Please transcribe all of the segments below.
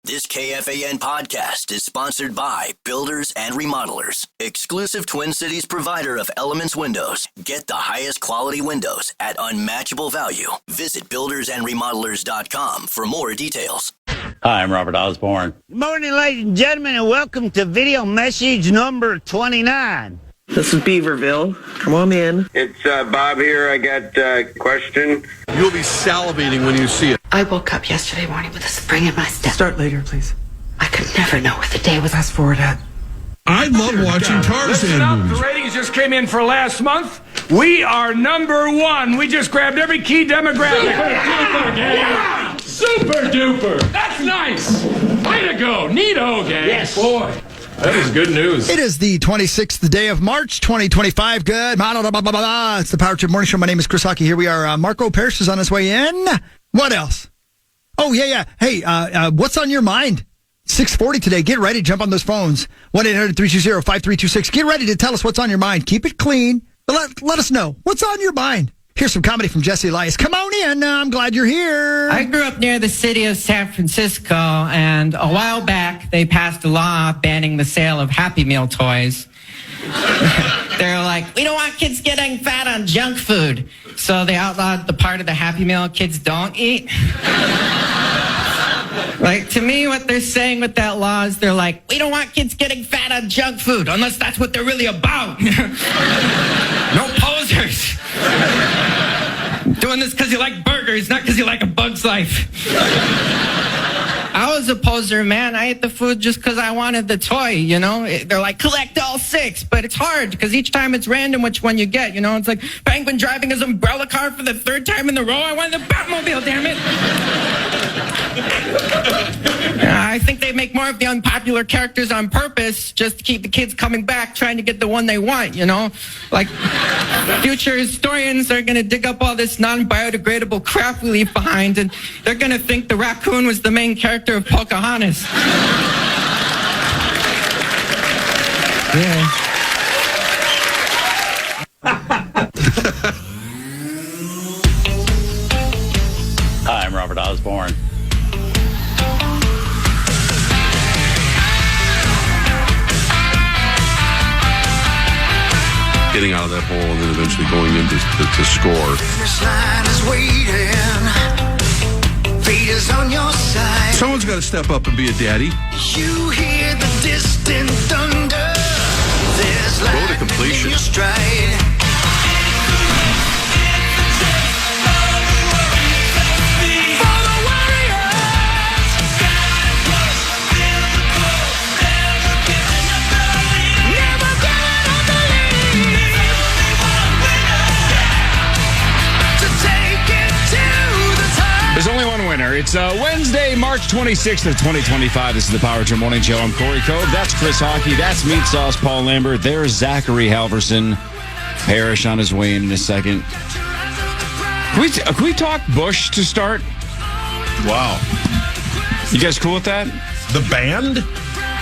This KFAN podcast is sponsored by Builders and Remodelers, exclusive Twin Cities provider of Elements Windows. Get the highest quality windows at unmatchable value. Visit buildersandremodelers.com for more details. Hi, I'm Robert Osborne. Good morning, ladies and gentlemen, and welcome to video message number 29. This is Beaverville. Come on in. It's Bob here. I got a question. You'll be salivating when you see it. I woke up yesterday morning with a spring in my step. Start later, please. I could never know what the day was. Fast forward, Ed. I love watching Tarzan movies. The ratings just came in for last month. We are number one. We just grabbed every key demographic. Super duper. That's nice. Way to go. Neato, gang. Yes. Boy, that is good news. It is the 26th day of March, 2025. Good. It's the Power Trip Morning Show. My name is Chris Hockey. Here we are. Marco Parrish is on his way in. What else? Oh, yeah. Hey, what's on your mind? 6:40 today. Get ready. Jump on those phones. 1-800-320-5326. Get ready to tell us what's on your mind. Keep it clean. But let us know. What's on your mind? Here's some comedy from Jesse Elias. Come on in. I'm glad you're here. I grew up near the city of San Francisco, and a while back, they passed a law banning the sale of Happy Meal toys. They're like, we don't want kids getting fat on junk food. So they outlawed the part of the Happy Meal kids don't eat. Like, to me, what they're saying with that law is they're like, we don't want kids getting fat on junk food, unless that's what they're really about. No posers. Doing this because you like burgers, not because you like A Bug's Life. I was a poser, man. I ate the food just because I wanted the toy, you know? They're like, collect all 6, but it's hard because each time it's random which one you get, you know? It's like Penguin driving his umbrella car for the 3rd time in the row. I wanted the Batmobile, damn it. I think they make more of the unpopular characters on purpose just to keep the kids coming back trying to get the one they want, you know? Like, future historians are going to dig up all this non-biodegradable crap we leave behind, and they're going to think the raccoon was the main character of Pocahontas. Yeah. Hi, I'm Robert Osborne. Getting out of that hole and then eventually going in to score. Someone's got to step up and be a daddy. You hear the distant thunder. There's Go to completion. There's only one winner. It's Wednesday, March 26th of 2025. This is the Power Trip Morning Show. I'm Corey Cove. That's Chris Hockey. That's Meat Sauce Paul Lambert. There's Zachary Halverson. Parrish on his way in a second. Can we talk Bush to start? Wow. You guys cool with that? The band?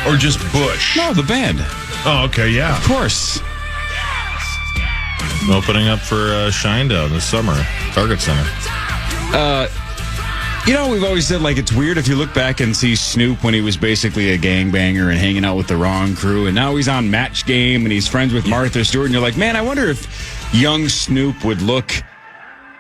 Or just Bush? No, the band. Oh, okay, yeah. Of course. Opening up for Shinedown this summer. Target Center. You know, we've always said, like, it's weird if you look back and see Snoop when he was basically a gangbanger and hanging out with the wrong crew, and now he's on Match Game and he's friends with Martha Stewart, and you're like, man, I wonder if young Snoop would look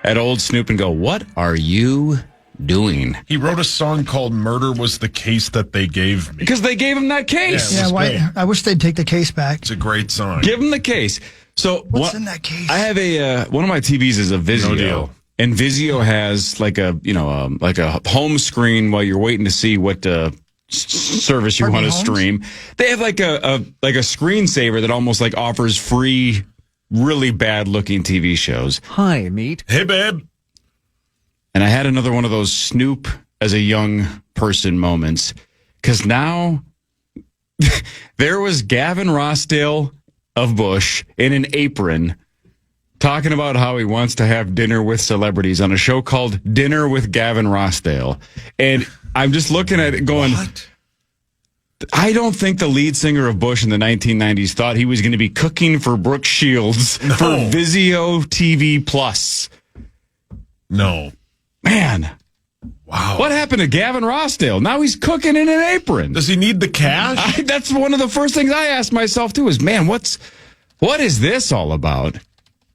at old Snoop and go, what are you doing? He wrote a song called Murder Was the Case That They Gave Me. Because they gave him that case. Yeah, I wish they'd take the case back. It's a great song. Give him the case. So what's in that case? I have a one of my TVs is a Vizio. No deal. And Vizio has like a home screen while you're waiting to see what service you want to stream. They have like a screensaver that almost like offers free, really bad looking TV shows. Hi, meat. Hey, babe. And I had another one of those Snoop as a young person moments, because now there was Gavin Rossdale of Bush in an apron talking about how he wants to have dinner with celebrities on a show called Dinner with Gavin Rossdale. And I'm just looking at it going, what? I don't think the lead singer of Bush in the 1990s thought he was going to be cooking for Brooke Shields for Vizio TV Plus. No. Man. Wow. What happened to Gavin Rossdale? Now he's cooking in an apron. Does he need the cash? That's one of the first things I asked myself, too, is, man, what is this all about?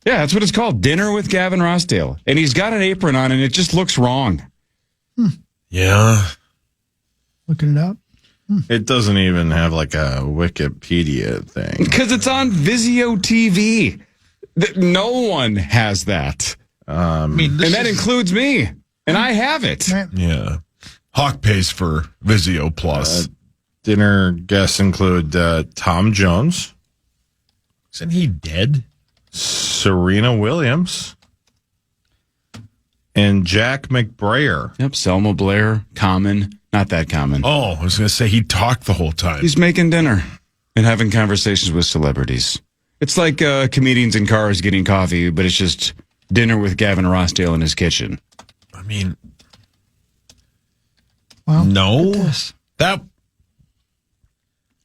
Yeah, that's what it's called, Dinner with Gavin Rossdale. And he's got an apron on, and it just looks wrong. Yeah. Looking it up. It doesn't even have like a Wikipedia thing. Because it's on Vizio TV. No one has that. And that includes me. And I have it. Yeah. Hawk pays for Vizio Plus. Dinner guests include Tom Jones. Isn't he dead? Serena Williams. And Jack McBrayer. Yep, Selma Blair, Common. Not that common. Oh, I was going to say he talked the whole time. He's making dinner and having conversations with celebrities. It's like comedians in cars getting coffee, but it's just dinner with Gavin Rossdale in his kitchen. I mean, Well, no. look at this.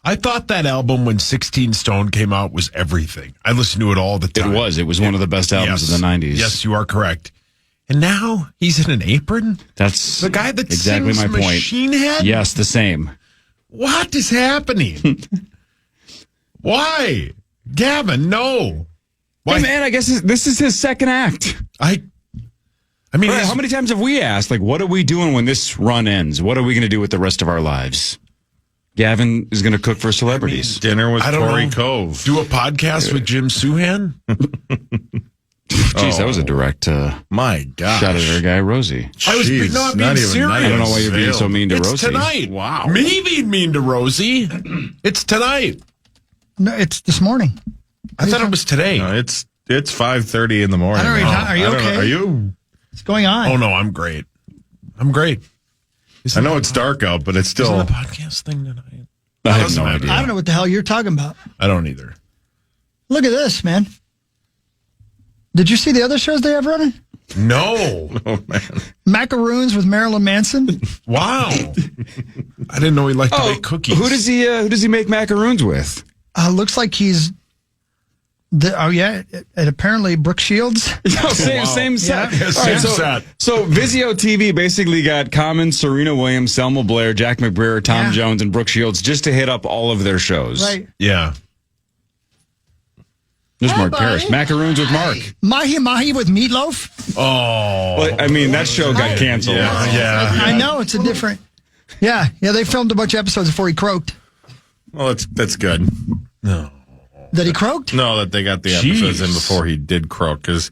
I thought that album when 16 Stone came out was everything. I listened to it all the time. It was one of the best albums of the 90s. Yes, you are correct. And now he's in an apron? That's the guy that exactly sings my point. Machine Head? Yes, the same. What is happening? Why? Gavin, no. Why? Hey, man, I guess this is his second act. I mean, Right, how many times have we asked, like, what are we doing when this run ends? What are we going to do with the rest of our lives? Gavin is going to cook for celebrities. Dinner with I don't Corey know. Cove. Do a podcast with Jim Suhan? Jeez, that was a direct My gosh. shot at our guy, Rosie. I was Jeez, not being not even serious. I don't know why you're being so mean to It's Rosie. tonight. Wow. Me being mean to Rosie. It's tonight. No, it's this morning. I thought it was today. No, it's 5:30 in the morning. I don't know. Are you I don't okay? know. Are you? What's going on? Oh, no, I'm great. I'm great. I know it's dark out, but it's Isn't still. the podcast thing tonight? I have doesn't no matter. idea. I don't know what the hell you're talking about. I don't either. Look at this, man. Did you see the other shows they have running? No. Oh, man. Macaroons with Marilyn Manson. Wow. I didn't know he liked to make cookies. Who does he make macaroons with? Looks like he's. And apparently Brooke Shields. Same set. Yeah, same set. So Vizio TV basically got Common, Serena Williams, Selma Blair, Jack McBrayer, Tom Jones, and Brooke Shields just to hit up all of their shows. Right. Yeah. There's Mark buddy. Parrish. Macaroons with Mark. Mahi Mahi with Meatloaf. Oh. Well, I mean, that show got canceled. Yeah. I know it's a different. Yeah, they filmed a bunch of episodes before he croaked. Well, that's good. No. That he croaked? No, that they got the episodes in Jeez. before he did croak. Because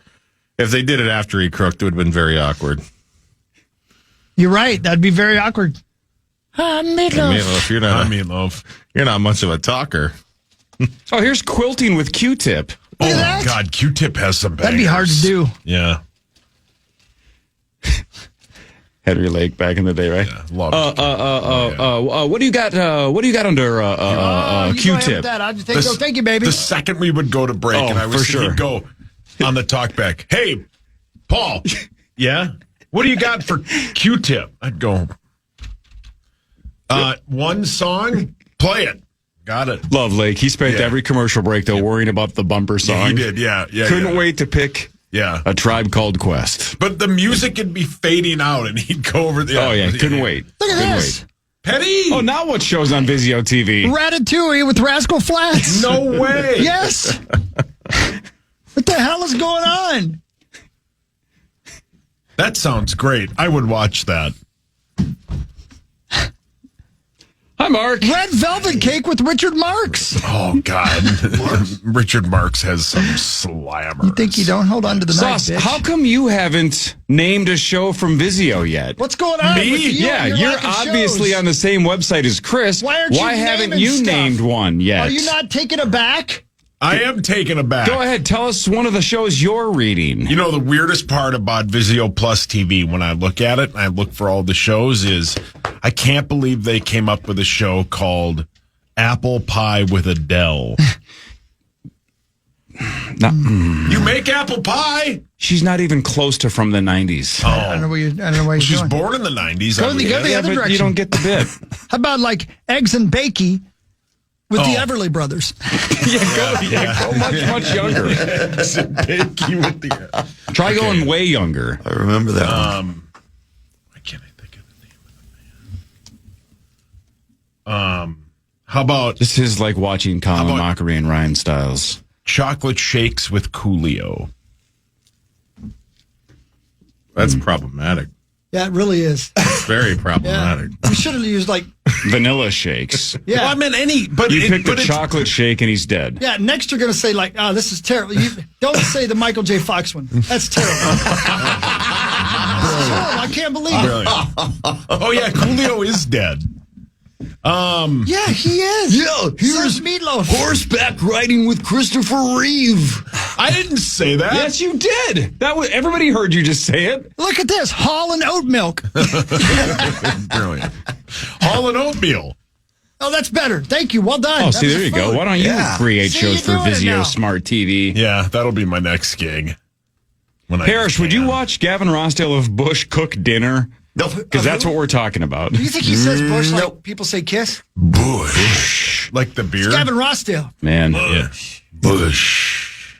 if they did it after he croaked, it would have been very awkward. You're right. That'd be very awkward. Meatloaf. Meatloaf, you're not much of a talker. Oh, here's quilting with Q-tip. Oh, Look at that. God. Q-Tip has some bangers. That'd be hard to do. Yeah. Henry Lake back in the day, right? Yeah. Love What do you got? What do you got under You go ahead with Q-tip? that. I'll just thank you, baby. The second we would go to break, Oh, and I for was sure. he'd go on the talkback. Hey, Paul. Yeah? What do you got for Q-Tip? I'd go, one song, play it. Got it. Love Lake. He spent Yeah. every commercial break, though, worrying about the bumper song. Yeah, he did. Yeah. Couldn't wait to pick Yeah. A Tribe Called Quest. But the music would be fading out, and he'd go over the. Oh, yeah. Couldn't wait. Look at Couldn't this. wait. Petty. Oh, now what shows on Vizio TV? Ratatouille with Rascal Flatts. No way. Yes. What the hell is going on? That sounds great. I would watch that. Hi, Mark. Red Velvet Cake with Richard Marx. Oh, God. Richard Marx has some slammers. You think you don't? Hold on to the knife, Sauce, bitch. how come you haven't named a show from Vizio yet? What's going on Me? with you? Yeah, and your you're lack of obviously shows? on the same website as Chris. Why aren't you haven't naming you stuff? named one yet? Are you not taking it back? I am taken aback. Go ahead, tell us one of the shows you're reading. You know, the weirdest part about Vizio Plus TV, when I look at it and I look for all the shows, is I can't believe they came up with a show called Apple Pie with Adele. You make apple pie? She's not even close to from the 90s. I don't know why you're She's doing. born in the 90s. Go the other but direction. you don't get the bit. How about like Eggs and Bakey with the Oh. Everly Brothers? Go much younger. Try going way younger. I remember that one. Why can't I think How about This is like watching Colin Mockery and Ryan Stiles. chocolate shakes with Coolio? That's problematic. Yeah, it really is. It's very problematic. We should have used like Vanilla shakes. yeah. Well, I mean any, but You it- picked but a it's- chocolate shake and he's dead. Yeah, next you're going to say, like, oh, this is terrible. You, don't say the Michael J. Fox one. That's terrible. I can't believe it. Brilliant. Oh yeah, Coolio is dead. Yeah, he is. Yeah, here's Meatloaf. horseback riding with Christopher Reeve. I didn't say that. Yes, you did. That was everybody heard you just say it. Look at this. Hall and oat milk. Brilliant. Hall and oatmeal. Oh, that's better. Thank you. Well done. Oh, That see, was there a you go. food. Why don't you Yeah. create See, shows you're for doing it Vizio now. Smart TV? Yeah, that'll be my next gig. When Parrish, would you watch Gavin Rossdale of Bush cook dinner? Nope. Because that's what we're talking about. Do you think he says Bush like people say kiss? Bush? Like the beer? Gavin Rossdale. Man. Bush.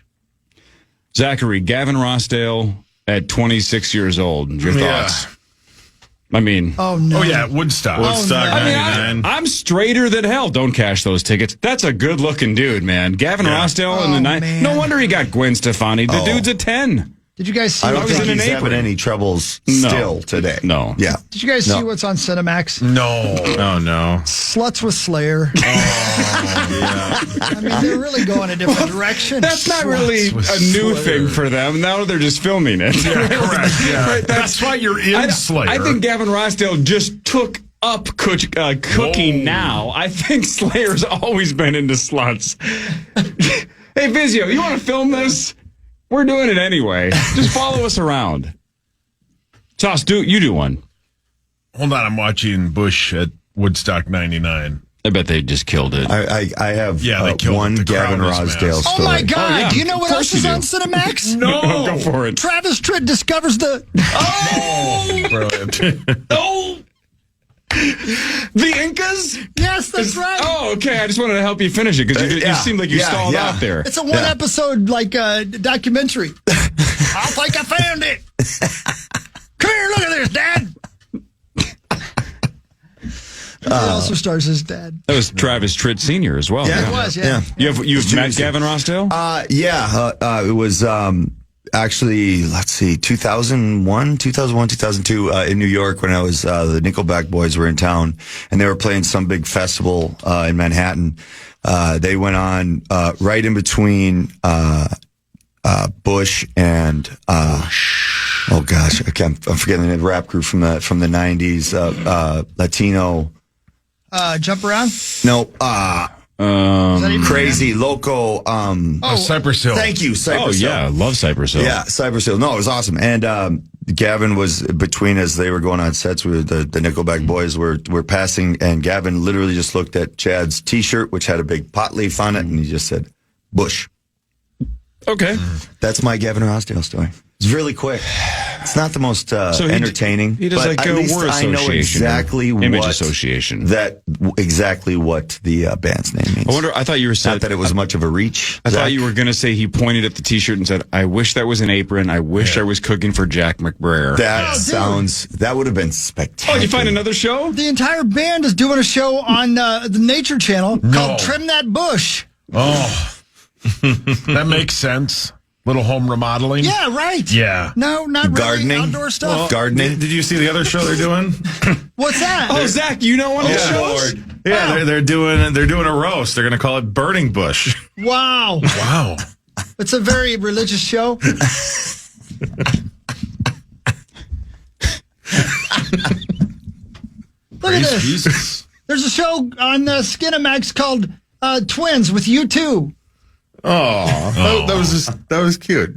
Zachary, Gavin Rossdale at 26 years old. Your Yeah. thoughts? I mean, Oh, no. Oh yeah, Woodstock. Woodstock I mean, 99. I'm straighter than hell. Don't cash those tickets. That's a good looking dude, man. Gavin Rossdale in the night. man. No wonder he got Gwen Stefani. The dude's a 10. Did you guys see? I don't was think in an he's having apron. any troubles No. still today. No. Yeah. Did you guys see No. what's on Cinemax? No. Oh, no. Sluts with Slayer. I mean, they're really going a different direction. That's not really a new thing for them. Now they're just filming it. Yeah, correct. Yeah. Right, That's why you're in Slayer. I think Gavin Rossdale just took up cooking Whoa. now. I think Slayer's always been into sluts. Hey, Vizio, you want to film this? We're doing it anyway. Just follow us around. Sauce, you do one. Hold on, I'm watching Bush at Woodstock 99. I bet they just killed it. I have Yeah, they killed one the Gavin crowd is Rossdale mass. story. Oh my God! Oh, yeah. Do you know what Of else course is you on do. Cinemax? No. Go for it. Travis Tritt discovers the. Brilliant. Oh! The Incas? Yes, that's right. Oh, okay. I just wanted to help you finish it because you yeah. seemed like you Yeah, stalled yeah. out there. It's a one episode like documentary. I think I found it. Come here, look at this, Dad. He also stars his dad. That was Travis Tritt Sr. as well. Yeah. It was, yeah. You've met Gavin Rossdale? It was actually, let's see, 2001, 2002 in New York when I was, the Nickelback boys were in town and they were playing some big festival in Manhattan. They went on right in between Bush and oh gosh, I'm forgetting the name of the rap group from the 90s, Latino. Jump around. No, Is that even crazy loco. Cypress Hill. Thank you, Cypress Hill. Oh, yeah. Love Cypress Hill. Yeah, Cypress Hill. No, it was awesome. And Gavin was between as they were going on sets with the Nickelback boys were passing, and Gavin literally just looked at Chad's T-shirt, which had a big pot leaf on it, and he just said, "Bush." Okay. That's my Gavin Rossdale story. It's really quick. It's not the most entertaining. He does but like at a least word I know association. exactly or image what association. exactly what the band's name means. I thought you were saying Not that it was much of a reach. I thought Zach. you were going to say he pointed at the T-shirt and said, "I wish that was an apron. I wish I was cooking for Jack McBrayer." That would have been spectacular. Oh, you find another show? The entire band is doing a show on the Nature Channel called Trim That Bush. Oh, that makes sense. Little home remodeling. Yeah, right. Yeah. No, not Gardening? really. Outdoor stuff. Gardening. Did you see the other show they're doing? What's that? Oh, Zach, you know one of the shows? Yeah, they're doing a roast. They're going to call it Burning Bush. Wow. Wow. It's a very religious show. Look at this. Jesus. There's a show on Skinamax called Twins with U2. Oh, that was cute.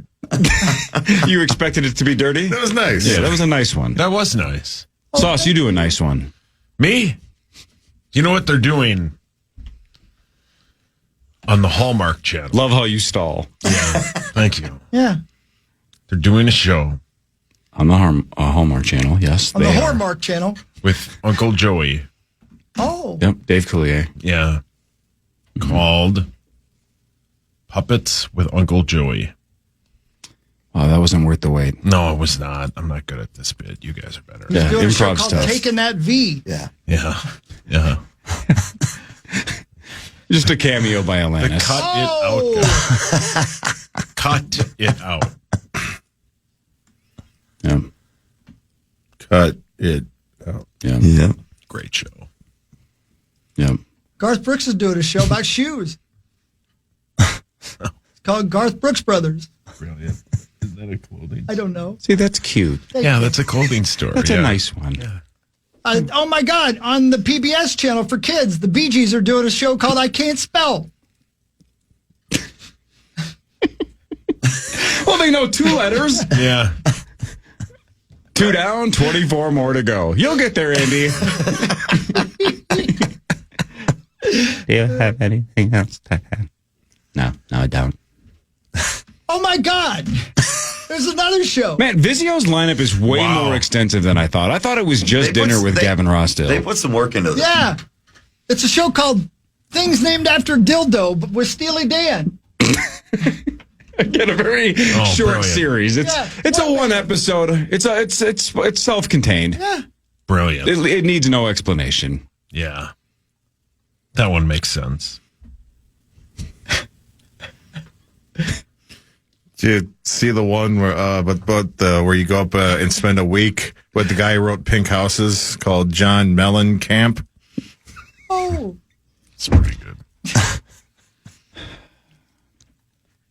You expected it to be dirty? That was nice. Yeah, that was a nice one. That was nice. Sauce, you do a nice one. Me? You know what they're doing on the Hallmark Channel? Love how you stall. Yeah. Thank you. Yeah. They're doing a show On the Hallmark Channel, yes. On the they are. Hallmark Channel. with Uncle Joey. Oh. Yep, Dave Coulier. Yeah. Called Puppets with Uncle Joey. Oh, that wasn't worth the wait. No, it was not. I'm not good at this bit. You guys are better. Yeah, Doing a show improv called stuff. Taking That V. Yeah. Yeah. Yeah. Just a cameo by Alanis. Cut it out. Yeah. Cut it out. Yeah. Yeah. Great show. Yeah. Garth Brooks is doing a show about shoes. It's called Garth Brooks Brothers. Brilliant. Is that a clothing? I don't know. See, that's cute. Yeah, that's a clothing store. That's a nice one. Yeah. Oh my God! On the PBS channel for kids, the Bee Gees are doing a show called "I Can't Spell." Well, they know 2 letters. Yeah. 2 down, 24 more to go. You'll get there, Andy. Do you have anything else to add? No, I don't. Oh my God! There's another show. Man, Vizio's lineup is way more extensive than I thought. I thought it was just dinner with Gavin Rossdale. They put some work into this. Yeah, it's a show called "Things Named After Dildo," but with Steely Dan. Again, a very short brilliant. series. It's a 1 episode. It's self-contained. Yeah. Brilliant. It needs no explanation. Yeah. That one makes sense. Did you see the one where, where you go up and spend a week with the guy who wrote Pink Houses called John Mellencamp? Oh. It's pretty good.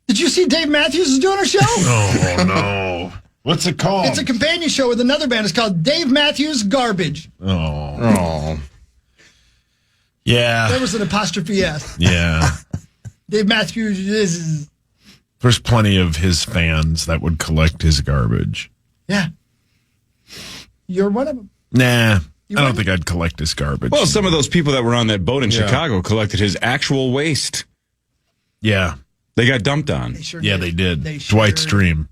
Did you see Dave Matthews is doing a show? Oh, no. What's it called? It's a companion show with another band. It's called Dave Matthews Garbage. Oh. Yeah. There was an apostrophe S. Yeah. Dave Matthews is. There's plenty of his fans that would collect his garbage. Yeah. You're one of them. Nah. I don't think I'd collect his garbage. Well, some of those people that were on that boat in Chicago collected his actual waste. Yeah. They got dumped on. They did. Dwight's dream.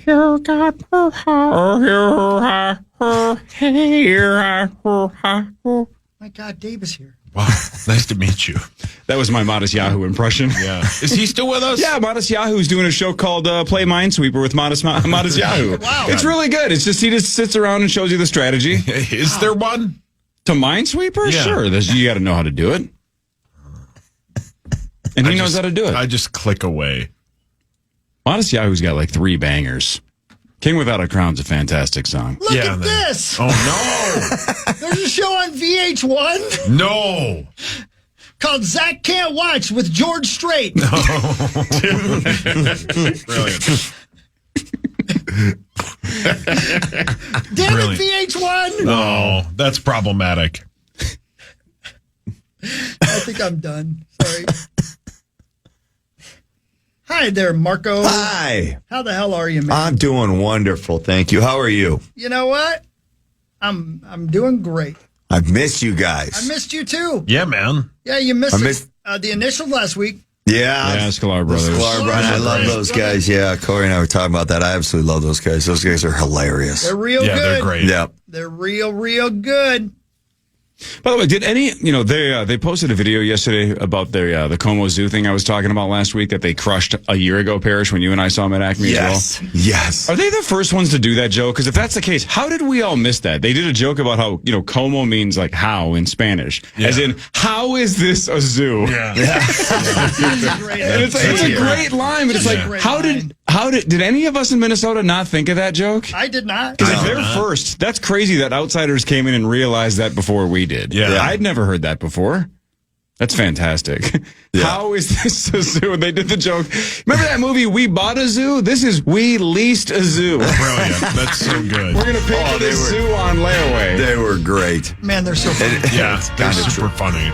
My God, Dave is here. Wow. Nice to meet you. That was my Modest Yahoo impression. Yeah. Is he still with us? Yeah, Modest Yahoo's doing a show called Play Minesweeper with Modest Yahoo. Wow. It's really good. It's just he just sits around and shows you the strategy. Is there one? To Minesweeper? Yeah. Sure. You got to know how to do it. And he knows how to do it. I just click away. Modest Yahoo's got like 3 bangers. King Without a Crown's a fantastic song. Look at this. Oh, no. There's a show on VH1 No. called Zach Can't Watch with George Strait. Brilliant. Damn Brilliant. it, VH1. No, that's problematic. I think I'm done. Sorry. Hi there, Marco. Hi. How the hell are you, man? I'm doing wonderful, thank you. How are you? You know what? I'm doing great. I miss you guys. I missed you too. Yeah, man. Yeah, you missed I missed- the initial last week. Yeah. Sklar Brothers. Sklar Brothers. I love great. those guys. Yeah, Corey and I were talking about that. I absolutely love those guys. Those guys are hilarious. They're real Yeah, good. they're great. Yeah. They're real good. By the way, did any, they posted a video yesterday about their the Como Zoo thing I was talking about last week that they crushed a year ago, Parrish, when you and I saw them at Acme as well? Yes. Are they the first ones to do that, Joe? Because if that's the case, how did we all miss that? They did a joke about how, Como means like how in Spanish. Yeah. As in, how is this a zoo? Yeah. And it's a great line, but it's like, how did any of us in Minnesota not think of that joke? I did not. Because they're first. That's crazy that outsiders came in and realized that before we did. Yeah. I'd never heard that before. That's fantastic. Yeah. How is this a zoo? And they did the joke. Remember that movie, We Bought a Zoo? This is We Leased a Zoo. Brilliant. That's so good. We're going to pay for this zoo on layaway. They were great. Man, they're so funny. Yeah, they're kinda super funny.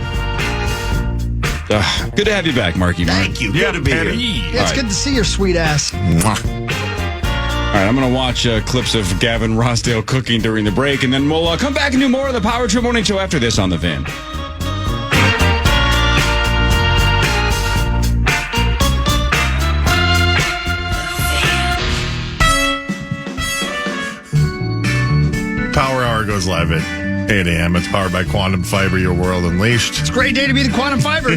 Good to have you back, Marky Mark. Thank you. Yeah, Good to be here. Yeah, it's good to see your sweet ass. All right, I'm going to watch clips of Gavin Rossdale cooking during the break, and then we'll come back and do more of the Power Trip Morning Show after this on The Van. Power Hour goes live at 8 a.m. It's powered by Quantum Fiber, your world unleashed. It's a great day to be the quantum fiber.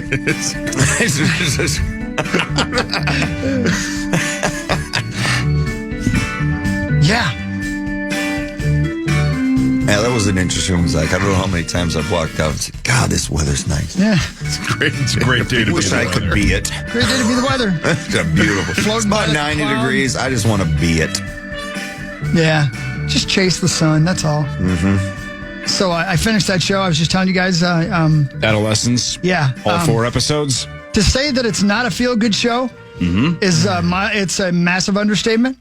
Yeah. Yeah, that was an interesting one, Zach. I don't know how many times I've walked out and said, God, this weather's nice. Yeah. It's great. It's a great day to be Wish the I weather. could be it. Great day to be the weather. It's beautiful. It's about 90 degrees. I just want to be it. Yeah. Just chase the sun. That's all. Mm-hmm. So I finished that show. I was just telling you guys. Adolescence. Yeah. All 4 episodes. To say that it's not a feel-good show is it's a massive understatement.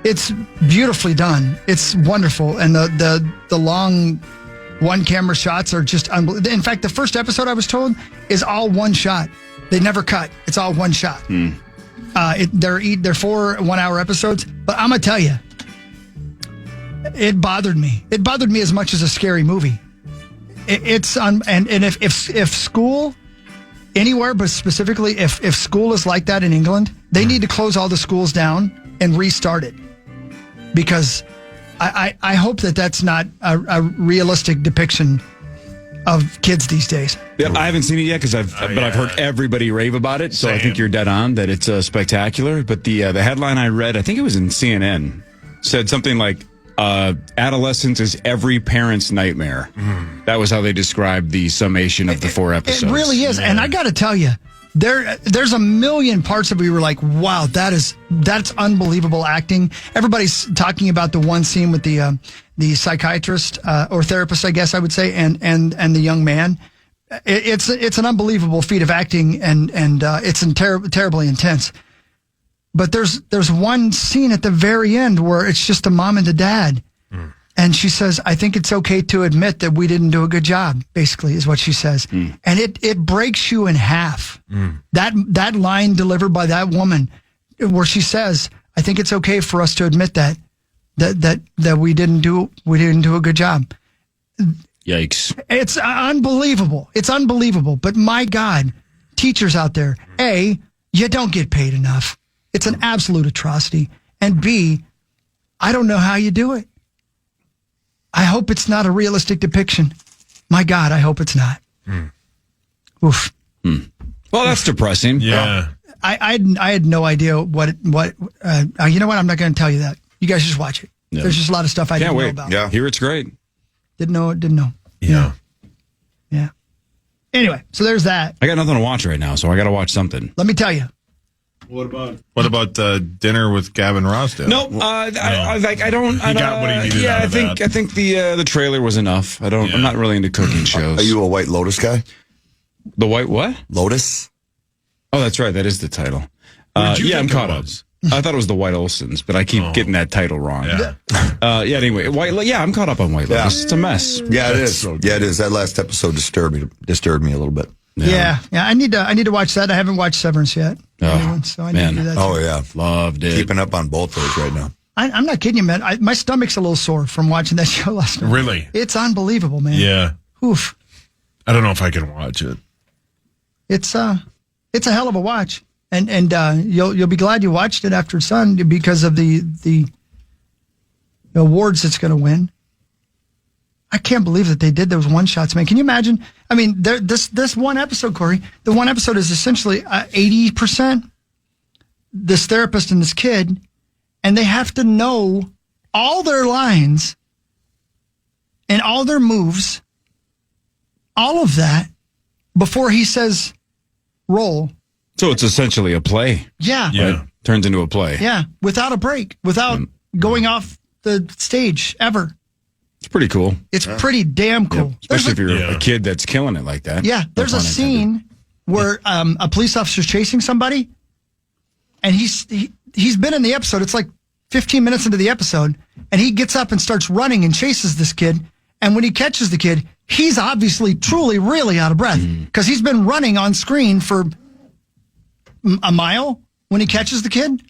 It's beautifully done. It's wonderful, and the long one-camera shots are just unbelievable. In fact, the first episode I was told is all one shot. They never cut. It's all one shot. They're 4 1-hour episodes, but I'm gonna tell you, it bothered me. It bothered me as much as a scary movie. If school anywhere, but specifically if school is like that in England, they need to close all the schools down and restart it, because I hope that's not a realistic depiction of kids these days. Yeah, I haven't seen it yet but I've heard everybody rave about it. So I think you're dead on that it's spectacular. But the headline I read, I think it was in CNN, said something like, adolescence is every parent's nightmare. That was how they described the summation of the 4 episodes. It really is. And I got to tell you, there's a million parts that we were like, wow, that's unbelievable acting. Everybody's talking about the one scene with the psychiatrist or therapist, I guess I would say, and the young man. It's an unbelievable feat of acting, and it's terribly intense. But there's one scene at the very end where it's just the mom and the dad. And she says, I think it's okay to admit that we didn't do a good job, basically, is what she says. And it breaks you in half. That line delivered by that woman, where she says, I think it's okay for us to admit that we didn't do a good job. Yikes. It's unbelievable. It's unbelievable. But my God, teachers out there, A, you don't get paid enough. It's an absolute atrocity. And B, I don't know how you do it. I hope it's not a realistic depiction. My God, I hope it's not. Oof. Well, that's depressing. Yeah. I had no idea what. You know what? I'm not going to tell you that. You guys just watch it. Yeah. There's just a lot of stuff I didn't know about. Yeah. Here it's great. Didn't know. Yeah. Anyway, so there's that. I got nothing to watch right now, so I got to watch something. Let me tell you. What about dinner with Gavin Rossdale? Nope. I don't. He got what he needed out of that. I think the trailer was enough. I'm not really into cooking shows. Are you a White Lotus guy? The White what? Lotus? Oh, that's right. That is the title. What did you I'm think caught it up. was? I thought it was the White Olsons, but I keep getting that title wrong. Yeah. Anyway, I'm caught up on White Lotus. It's a mess. Yeah, it is. So yeah, it is. That last episode disturbed me a little bit. Yeah. I need to watch that. I haven't watched Severance yet. So I need to do that. Oh yeah, loved it. Keeping up on both those right now. I'm not kidding you, man. My stomach's a little sore from watching that show last night. Really? It's unbelievable, man. Yeah. Oof. I don't know if I can watch it. It's a hell of a watch, and you'll be glad you watched it after it's done, because of the awards it's going to win. I can't believe that they did those one shots, man. Can you imagine? I mean, this one episode, Corey, the one episode is essentially 80% this therapist and this kid, and they have to know all their lines and all their moves, all of that, before he says roll. So it's essentially a play. Yeah. Right? Turns into a play. Yeah, without a break, without going off the stage ever. It's pretty cool. It's pretty damn cool. Especially if you're a kid that's killing it like that. Yeah, there's a scene where a police officer's chasing somebody, and he's been in the episode. It's like 15 minutes into the episode, and he gets up and starts running and chases this kid. And when he catches the kid, he's obviously, truly, really out of breath, because he's been running on screen for a mile when he catches the kid.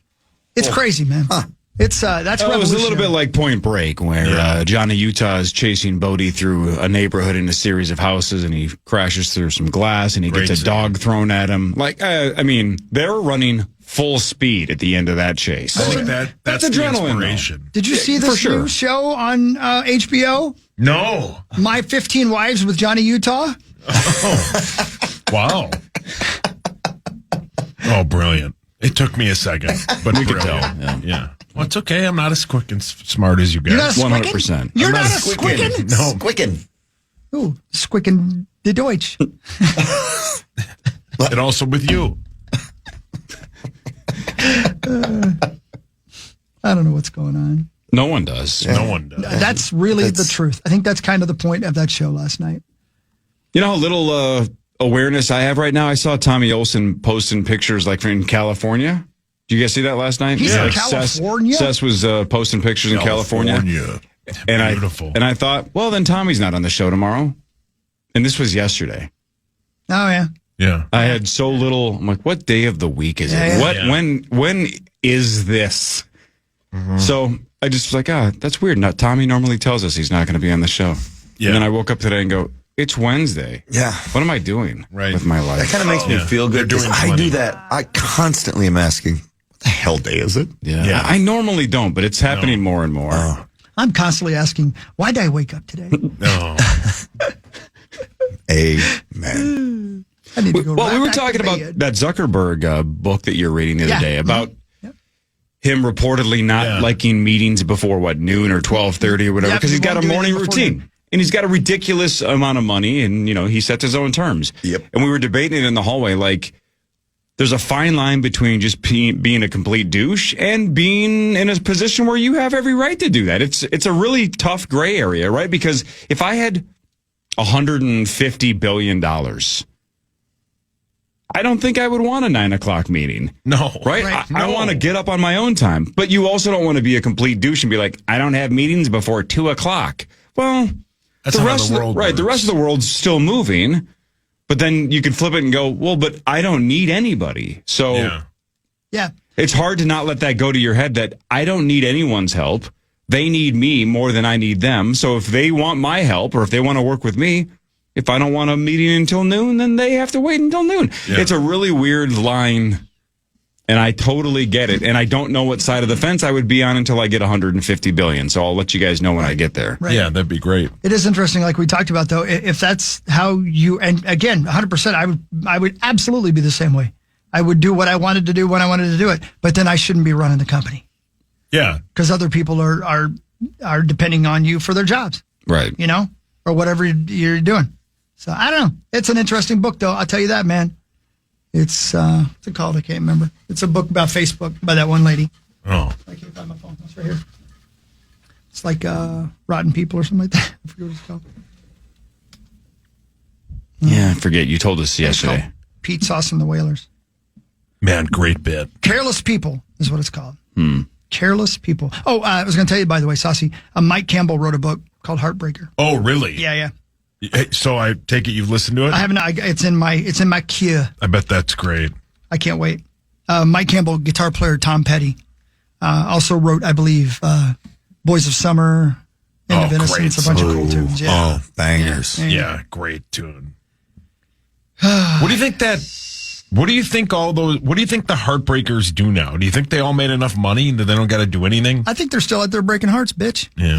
It's crazy, man. Huh. It's that's it was a little bit like Point Break, where Johnny Utah is chasing Bodie through a neighborhood in a series of houses, and he crashes through some glass, and he gets a dog thrown at him. Like, I mean, they're running full speed at the end of that chase. I think that's the adrenaline, inspiration. Did you see this new show on HBO? No. My 15 Wives with Johnny Utah? Oh. Wow. Oh, brilliant. It took me a second, but we could tell. Yeah. Wow. Well, it's okay. I'm not as quick and smart as you guys. You're not a 100%. You're I'm not a squicken. squicken? No. Squicken. Ooh, squicken the Deutsch. And also with you. I don't know what's going on. No one does. No one does. That's really the truth. I think that's kind of the point of that show last night. You know how little awareness I have right now? I saw Tommy Olsen posting pictures like in California. Did you guys see that last night? He's in Like California? Sess was posting pictures in California. And Beautiful. I thought, well, then Tommy's not on the show tomorrow. And this was yesterday. Oh, yeah. Yeah. I had so little. I'm like, what day of the week is it? What? Yeah. When is this? So I just was like, that's weird. Not Tommy normally tells us he's not going to be on the show. Yeah. And then I woke up today and go, it's Wednesday. Yeah. What am I doing with my life? That kind of makes me feel good. You're doing I plenty. do that. I constantly am asking, what the hell day is it? Yeah. I normally don't, but it's happening more and more. I'm constantly asking, why did I wake up today? No. Amen. I need to go Well, right we were back to talking about bed. that Zuckerberg book that you're reading the other day about him reportedly not liking meetings before noon or 12:30 or whatever, because he's got a morning routine and he's got a ridiculous amount of money, and he sets his own terms. Yep. And we were debating it in the hallway, like there's a fine line between just being a complete douche and being in a position where you have every right to do that. It's a really tough gray area, right? Because if I had $150 billion, I don't think I would want a 9 o'clock meeting. No. Right? I want to get up on my own time. But you also don't want to be a complete douche and be like, I don't have meetings before 2 o'clock. Well, That's the how rest the of world the rest of the world's still moving. But then you can flip it and go, well, but I don't need anybody. So Yeah. it's hard to not let that go to your head that I don't need anyone's help. They need me more than I need them. So if they want my help or if they want to work with me, if I don't want a meeting until noon, then they have to wait until noon. Yeah. It's a really weird line, and I totally get it. And I don't know what side of the fence I would be on until I get 150 billion. So I'll let you guys know when I get there. Right. Yeah, that'd be great. It is interesting, like we talked about, though. If that's how you, and again, 100%, I would absolutely be the same way. I would do what I wanted to do when I wanted to do it, but then I shouldn't be running the company Yeah. because other people are depending on you for their jobs, Right. or whatever you're doing. So I don't know. It's an interesting book, though. I'll tell you that, man. It's what's it called? I can't remember. It's a book about Facebook by that one lady. Oh. I can't find my phone. It's right here. It's like Rotten People or something like that. I forget what it's called. Yeah, I forget. You told us It's yesterday. called Pete Sauce and the Whalers. Man, great bit. Careless People is what it's called. Careless People. Oh, I was going to tell you, by the way, Saucy, Mike Campbell wrote a book called Heartbreaker. Oh, really? Yeah. Hey, so I take it you've listened to it? I haven't. It's in my queue. I bet that's great. I can't wait. Mike Campbell, guitar player Tom Petty, also wrote, I believe, Boys of Summer, End of Innocence, a bunch of cool tunes. Yeah. Oh, bangers. Yeah, great tune. What do you think what do you think the Heartbreakers do now? Do you think they all made enough money that they don't got to do anything? I think they're still out there breaking hearts, bitch. Yeah.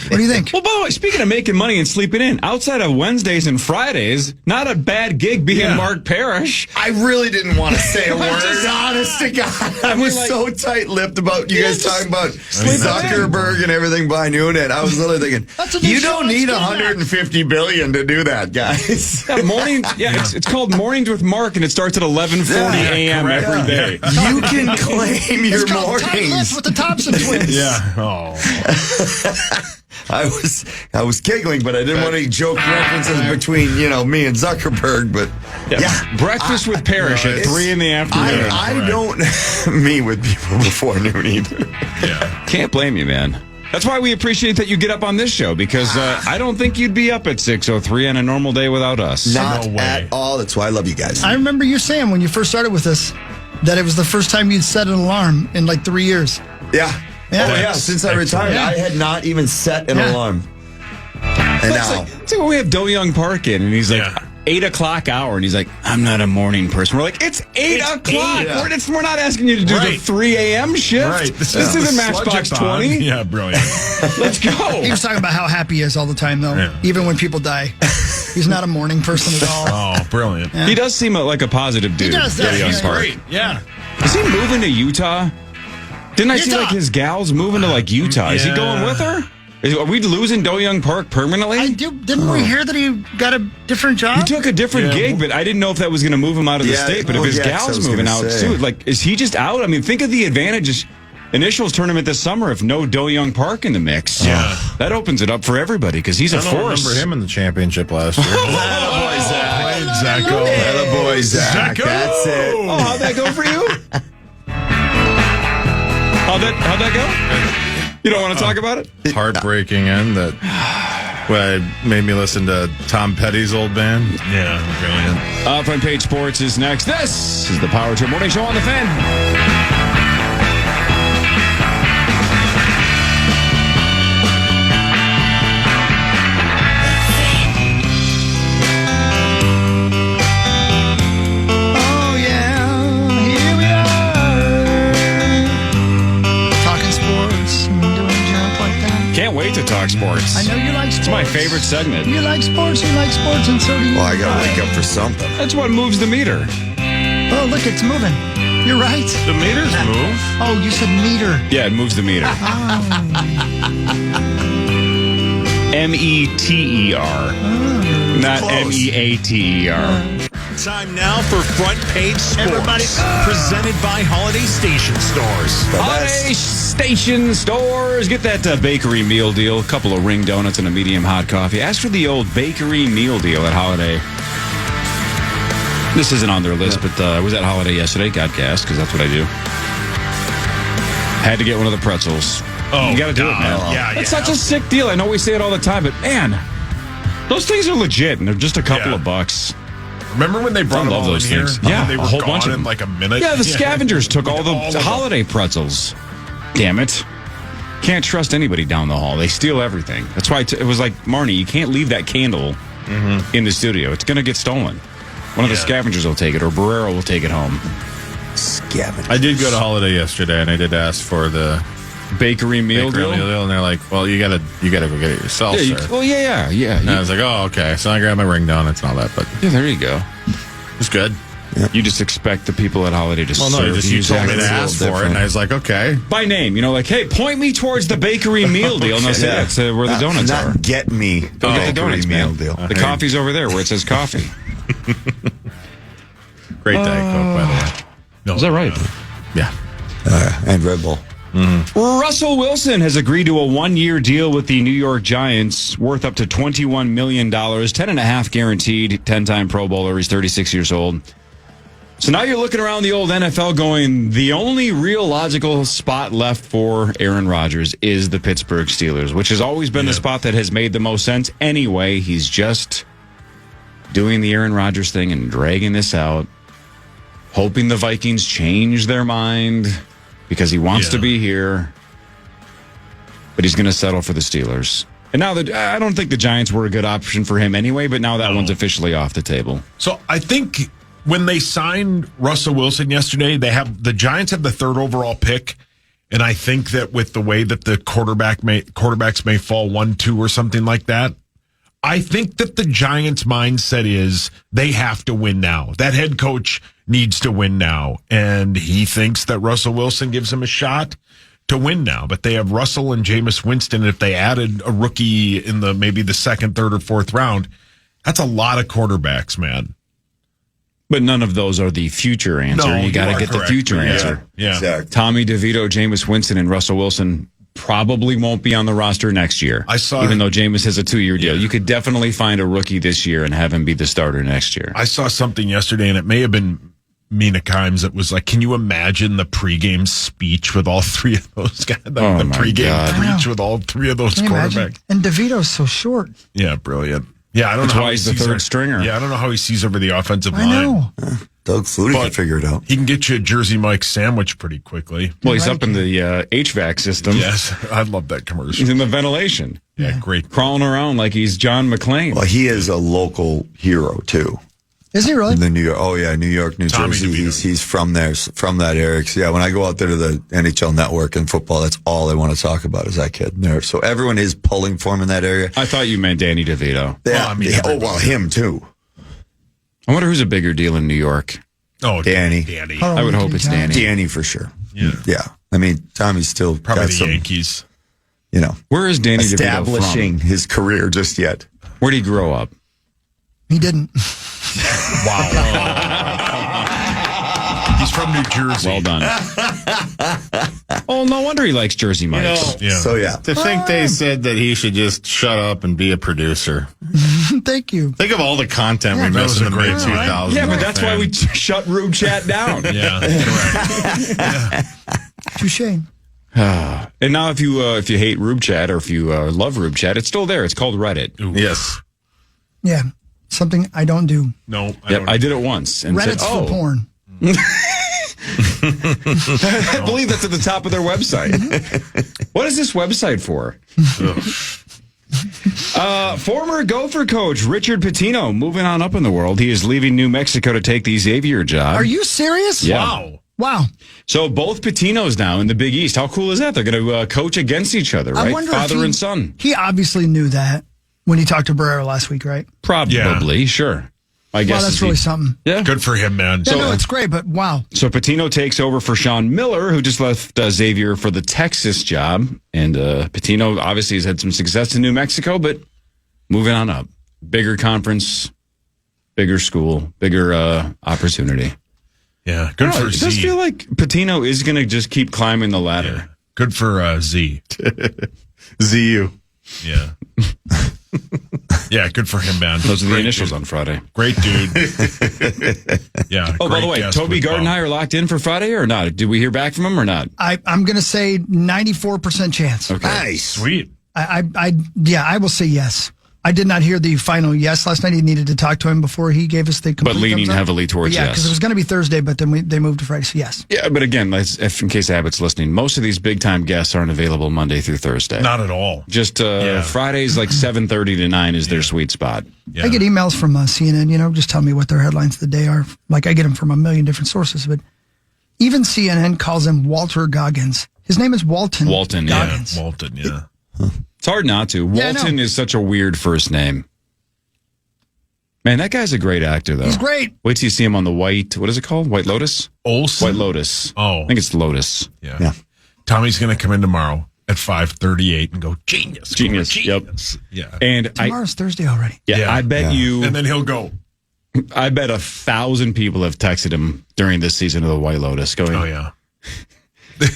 What do you think? Well, by the way, speaking of making money and sleeping in, outside of Wednesdays and Fridays, not a bad gig being Mark Parrish. I really didn't want to say a word. Honest to God, I was so tight-lipped about you guys talking about Zuckerberg and everything by noon, and I was literally thinking, you don't need 150 billion to do that, guys. It's called Mornings with Mark, and it starts at 11:40 a.m. every day. You can claim your mornings with the Thompson twins. Yeah. Oh. I was giggling, but I didn't want any joke references between me and Zuckerberg. But breakfast with Parrish at 3 in the afternoon. I don't meet with people before noon either. Yeah. Can't blame you, man. That's why we appreciate that you get up on this show, because I don't think you'd be up at 6:03 on a normal day without us. Not at all. That's why I love you guys. I remember you saying when you first started with us that it was the first time you'd set an alarm in like 3 years. Yeah. Yeah. Oh, yeah. Since I retired, I had not even set an alarm. And now. See, when we have Do Young Park in, and he's like, 8 o'clock hour, and he's like, I'm not a morning person. We're like, it's 8 o'clock. We're not asking you to do the 3 a.m. shift. Right. This isn't Matchbox 20. Yeah, brilliant. Let's go. He was talking about how happy he is all the time, though, even when people die. He's not a morning person at all. Oh, brilliant. Yeah. He does seem like a positive dude. He does. Do Young He's Park. Great. Yeah. Is he moving to Utah? Didn't I see like his gal's moving to like Utah? Is he going with her? Are we losing Do Young Park permanently? Didn't we hear that he got a different job? He took a different gig, but I didn't know if that was going to move him out of the state. But if his gal's moving out too, like, is he just out? I mean, think of the advantages. Initials tournament this summer, if no Do Young Park in the mix, that opens it up for everybody because he's a force. I remember him in the championship last year. Attaboy, Zach. Attaboy, Zach. That's it. Oh, how'd that go for you? How'd that go? You don't want to talk about it? Heartbreaking end that made me listen to Tom Petty's old band. Yeah, brilliant. Front Page Sports is next. This is the Power Trip Morning Show on the Fan. To talk sports. I know you like sports. It's my favorite segment. You like sports, and so do you. Well, I got to wake up for something. That's what moves the meter. Oh, look, it's moving. You're right. The meters move. Oh, you said meter. Yeah, it moves the meter. M-E-T-E-R. Not M-E-A-T-E-R. Time now for Front Page Sports. Everybody, presented by Holiday Station Stores. Holiday Station Stores. Get that bakery meal deal. A couple of ring donuts and a medium hot coffee. Ask for the old bakery meal deal at Holiday. This isn't on their list, but I was at Holiday yesterday. Got gas, because that's what I do. Had to get one of the pretzels. Oh, you got to do it, man. Yeah, it's such a sick deal. I know we say it all the time, but man, those things are legit, and they're just a couple of bucks. Remember when they brought all those things? Yeah, they were a whole gone bunch of in like a minute. Yeah, the scavengers took all the holiday pretzels. Damn it. Can't trust anybody down the hall. They steal everything. That's why it was like, Marnie, you can't leave that candle in the studio. It's going to get stolen. One of the scavengers will take it, or Barrero will take it home. Scavengers. I did go to Holiday yesterday, and I did ask for the bakery meal deal, and they're like, "Well, you gotta go get it yourself." Yeah, yeah. And I was like, "Oh, okay." So I grabbed my ring donuts and all that, but yeah, there you go. It's good. Yeah. You just expect the people at Holiday to serve you told me to ask for it, and I was like, "Okay." By name, like, "Hey, point me towards the bakery meal deal," and they'll say that's where the donuts are. Get me go get the donuts, meal deal. The coffee's over there where it says coffee. Great Diet Coke, by the way. No, is that right? Yeah. And Red Bull. Mm-hmm. Russell Wilson has agreed to a 1-year deal with the New York Giants worth up to $21 million, 10.5 guaranteed, 10-time Pro Bowler. He's 36 years old. So now you're looking around the old NFL going, the only real logical spot left for Aaron Rodgers is the Pittsburgh Steelers, which has always been the spot that has made the most sense. Anyway, he's just doing the Aaron Rodgers thing and dragging this out, hoping the Vikings change their mind because he wants to be here, but he's going to settle for the Steelers. And now I don't think the Giants were a good option for him anyway, but now that one's officially off the table. So I think when they signed Russell Wilson yesterday, the Giants have the 3rd overall pick, and I think that with the way that the quarterbacks may fall 1-2 or something like that, I think that the Giants' mindset is they have to win now. That head coach needs to win now. And he thinks that Russell Wilson gives him a shot to win now. But they have Russell and Jameis Winston. If they added a rookie in maybe the 2nd, 3rd, or 4th round, that's a lot of quarterbacks, man. But none of those are the future answer. No, you got to get correct. The future answer. Yeah. Exactly. Tommy DeVito, Jameis Winston, and Russell Wilson probably won't be on the roster next year. Even though Jameis has a 2-year deal. You could definitely find a rookie this year and have him be the starter next year. I saw something yesterday, and it may have been Mina Kimes that was like, can you imagine the pregame speech with all 3 of those guys? The pregame speech with all 3 of those quarterbacks. And DeVito's so short. Yeah, brilliant. Yeah, I don't know how he's the 3rd stringer. Yeah, I don't know how he sees over the offensive line. I know. Doug Flutie can figure it out. He can get you a Jersey Mike sandwich pretty quickly. Well, he's up in the HVAC system. Yes, I love that commercial. He's in the ventilation. Yeah, great. Crawling around like he's John McClane. Well, he is a local hero, too. Is he really? New York, New Jersey. He's from there, from that area. Yeah, when I go out there to the NHL Network and football, that's all they want to talk about is that kid there. So everyone is pulling for him in that area. I thought you meant Danny DeVito. Yeah, him too. I wonder who's a bigger deal in New York. Oh, Danny. I would hope it's Danny. Danny for sure. Yeah. I mean, Tommy's still Probably got the some, Yankees. you know, Where is Danny DeVito establishing from? his career just yet. Where did he grow up? He didn't. Wow. He's from New Jersey. Well done. Oh, no wonder he likes Jersey Mike's. Yeah. So, yeah. To think they said that he should just shut up and be a producer. Thank you. Think of all the content we that missed was in the a great mid-2000s. Yeah, but that's why we shut Rube Chat down. Yeah, correct. Touche. And now if you hate Rube Chat or if you love Rube Chat, it's still there. It's called Reddit. Yes. Yeah. Something I don't do. No, I did it once. And Reddit's said, for porn. I believe that's at the top of their website. What is this website for? Former Gopher coach Richard Pitino moving on up in the world. He is leaving New Mexico to take the Xavier job. Are you serious? Yeah. Wow. So both Patinos now in the Big East. How cool is that? They're going to coach against each other, I right? wonder if Father and son. He obviously knew that when he talked to Barrera last week, right? Probably, sure. I guess. Wow, that's really something. Yeah. Good for him, man. Yeah, no, it's great, but wow. So Patino takes over for Sean Miller, who just left Xavier for the Texas job. And Patino obviously has had some success in New Mexico, but moving on up. Bigger conference, bigger school, bigger opportunity. Yeah, good for It Z. does feel like Patino is going to just keep climbing the ladder. Yeah. Good for Z. ZU. Yeah. Yeah, good for him, man. Those are the Great initials dude. on Friday. Great dude. Yeah. Oh, by the great way, guest Toby with Gard and Bob. I are locked in for Friday or not? Did we hear back from him or not? I'm going to say 94% chance. Okay. Nice. Sweet. I will say yes. I did not hear the final yes last night. He needed to talk to him before he gave us the complete But leaning thumbs up. heavily towards Yeah, yes. because it was going to be Thursday, but then they moved to Friday, so yes. Yeah, but again, if in case Abbott's listening, most of these big-time guests aren't available Monday through Thursday. Not at all. Just Fridays, like 7:30 to 9 is their sweet spot. Yeah. I get emails from CNN, just telling me what their headlines of the day are. Like, I get them from a million different sources, but even CNN calls him Walter Goggins. His name is Walton. Walton, Goggins. Yeah, Walton, yeah. It's hard not to. Yeah, I know. Walton is such a weird first name. Man, that guy's a great actor, though. He's great. Wait till you see him on the what is it called? White Lotus? Olsen? White Lotus. Oh. I think it's Lotus. Yeah. Tommy's going to come in tomorrow at 5:38 and go, genius. Genius. Genius. Yeah. And Tomorrow's Thursday already. I bet you. And then he'll go. I bet 1,000 people have texted him during this season of the White Lotus going, Oh, yeah.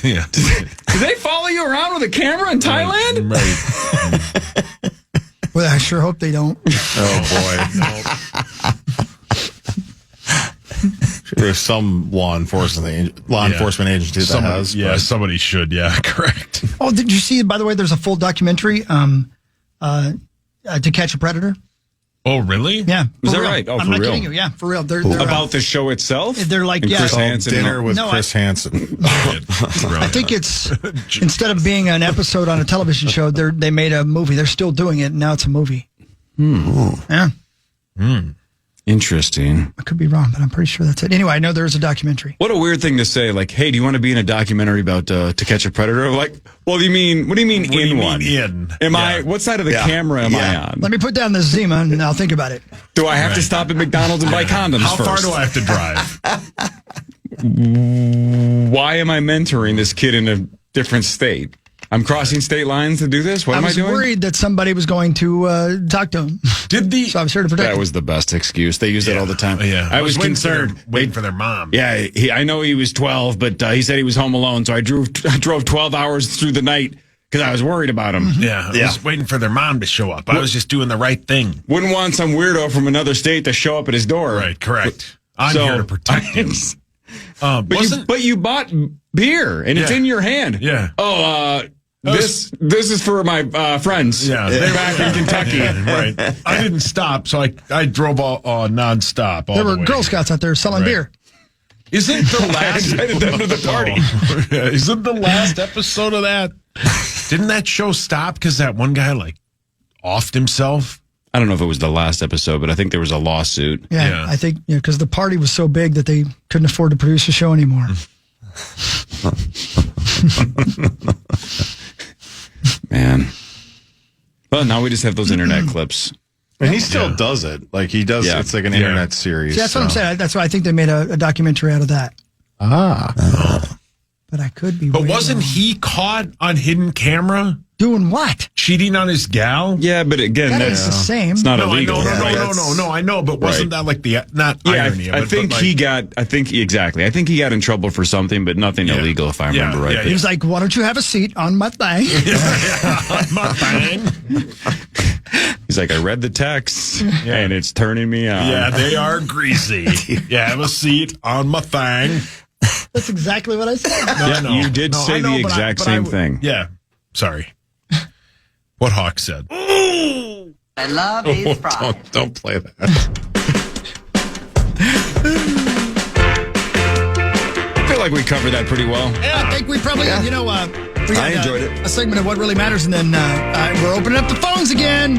Yeah. do they follow you around with a camera in Thailand? Right. Well, I sure hope they don't. Oh, boy. There's some law enforcement agency that has. Yeah, but- somebody should. Yeah, correct. Oh, did you see, by the way, there's a full documentary To Catch a Predator? Oh, really? Yeah. Is for that real. right? Oh, I'm for not real? kidding you. Yeah, for real. They're About the show itself? They're like, And yeah. Chris Called Hansen. Dinner with No, Chris Hansen. I think it's, instead of being an episode on a television show, they made a movie. They're still doing it, and now it's a movie. Yeah. Interesting. I could be wrong, but I'm pretty sure that's it. Anyway, I know there is a documentary. What a weird thing to say. Like, hey, do you want to be in a documentary about To Catch a Predator? Like, well, what do you mean What do you mean one? in? Am Yeah. I, what side of the camera am I on? Let me put down the Zima, and I'll think about it. Do I have to stop at McDonald's and buy condoms How first? far do I have to drive? Why am I mentoring this kid in a different state? I'm crossing state lines to do this? What am I was doing? worried that somebody was going to talk to him. So I was here to protect That him. was the best excuse. They use that all the time. Yeah. I was waiting concerned. waiting for their mom. Yeah, I know he was 12, but he said he was home alone, so I drove 12 hours through the night because I was worried about him. Yeah. I was waiting for their mom to show up. I was just doing the right thing. Wouldn't want some weirdo from another state to show up at his door. Right, correct. I'm here to protect him. But you bought beer, and it's in your hand. Yeah. Oh, this is for my friends. Yeah, They're back in Kentucky. Right. I didn't stop, so I drove all nonstop. All There the were way. Girl Scouts out there selling beer. Isn't the last I invited them to the party. Isn't the last episode of that? Didn't that show stop because that one guy offed himself? I don't know if it was the last episode, but I think there was a lawsuit. Yeah, I think because the party was so big that they couldn't afford to produce a show anymore. Man. Well, now we just have those internet clips. And he still does it. Like he does. Yeah. It's like an internet series. See, that's what I'm saying. That's why I think they made a documentary out of that. But I could be. But way wasn't wrong. he caught on hidden camera? Doing what? Cheating on his gal? Yeah, but again, That is the same. It's not No, illegal. No, I know, but wasn't that like the, not irony? I think he got in trouble for something, but nothing illegal, if I remember right. He was like, why don't you have a seat on my thing? On my thing. He's like, I read the text, and it's turning me on. Yeah, they are greasy. Yeah, have a seat on my thing. That's exactly what I said. You did say the exact same thing. Yeah, sorry. What Hawk said. I love his fries. Don't play that. I feel like we covered that pretty well. Yeah, I think we probably, we got, I enjoyed it. A segment of What Really Matters, and then we're opening up the phones again.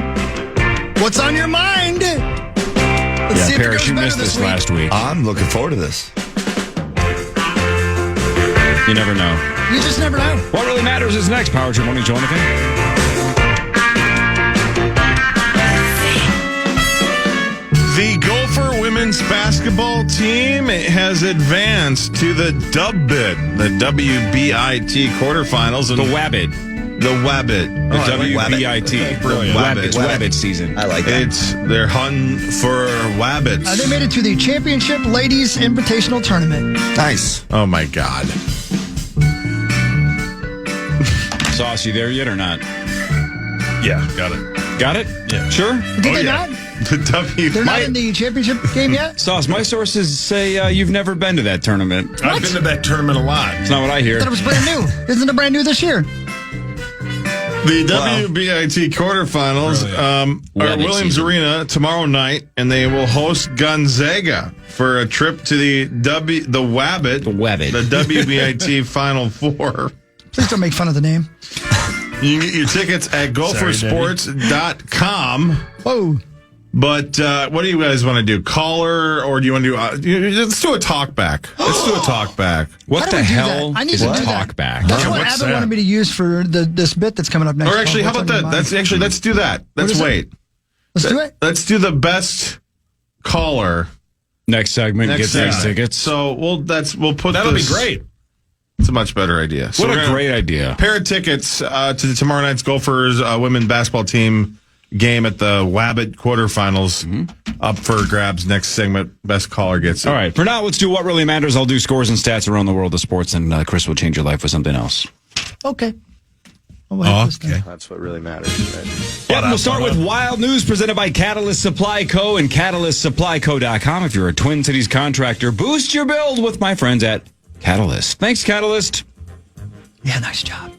What's on your mind? Let's see if it Parrish, goes you better missed this week. last week. I'm looking forward to this. You never know. You just never know. What Really Matters is next. Power Trip Morning Show on the Fan. The Gopher women's basketball team has advanced to the dub bid, the WBIT quarterfinals. The Wabbit. The Wabbit. The WBIT. Brilliant. Wabbit. Wabbit season. I like that. They're hunting for Wabbits. They made it to the Championship Ladies Invitational Tournament. Nice. Oh, my God. Sauce, you there yet or not? Yeah, got it. Got it? Yeah. Sure? Did they not? They're not in the championship game yet? Sauce, my sources say you've never been to that tournament. I've been to that tournament a lot. It's not what I hear. I thought it was brand new. Isn't it brand new this year? The WBIT quarterfinals are at Williams Arena tomorrow night, and they will host Gonzaga for a trip to the Wabbit. The WBIT Final Four. Please don't make fun of the name. You can get your tickets at gophersports.com. Whoa. But what do you guys want to do? Caller, or do you want to do... let's do a talk back. Let's do a talk back. What the hell is a talk back? That's what Abbott wanted me to use for this bit that's coming up next. Or actually, how about that? Let's do that. Let's wait. Let's do it. Let's do the best caller. Next segment gets these tickets. So that'll be great. It's a much better idea. So what a great idea. Pair of tickets to the tomorrow night's Gophers women basketball team game at the Wabbit quarterfinals up for grabs. Next segment, best caller gets it. All right. For now, let's do What Really Matters. I'll do scores and stats around the world of sports, and Chris will change your life with something else. Okay. Okay. That's what really matters. Right? Yep, we'll start with wild news presented by Catalyst Supply Co. and CatalystSupplyCo.com. If you're a Twin Cities contractor, boost your build with my friends at Catalyst. Thanks, Catalyst. Yeah, nice job.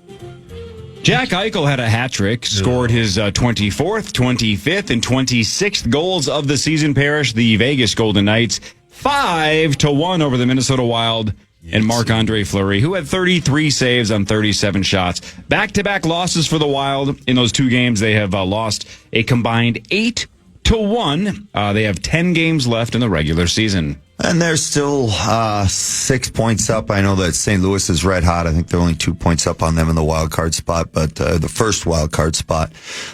Jack Eichel had a hat trick, scored his 24th, 25th, and 26th goals of the season. Parrish, the Vegas Golden Knights, 5-1 over the Minnesota Wild. And Marc-Andre Fleury, who had 33 saves on 37 shots. Back-to-back losses for the Wild. In those two games, they have lost a combined 8-1. They have 10 games left in the regular season. And they're still 6 points up. I know that St. Louis is red hot. I think they're only 2 points up on them in the wild card spot, but the first wild card spot.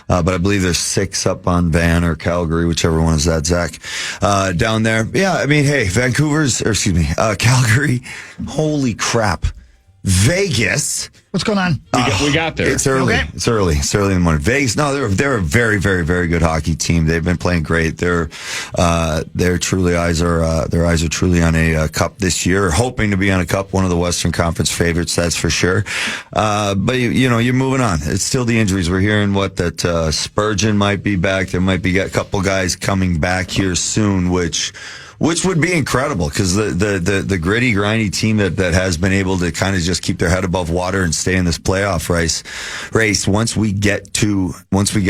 But I believe there's 6 up on Van or Calgary, whichever one is that, Zach, down there. Yeah, I mean, hey, Calgary. Holy crap. Vegas. What's going on? We got there. It's early. Okay. It's early in the morning. Vegas. No, they're a very, very, very good hockey team. They've been playing great. Their eyes are truly on a cup this year. Hoping to be on a cup. One of the Western Conference favorites, that's for sure. But you're moving on. It's still the injuries. We're hearing that Spurgeon might be back. There might be a couple guys coming back here soon, which would be incredible because the gritty, grindy team that has been able to kind of just keep their head above water and stay in this playoff race. Once we get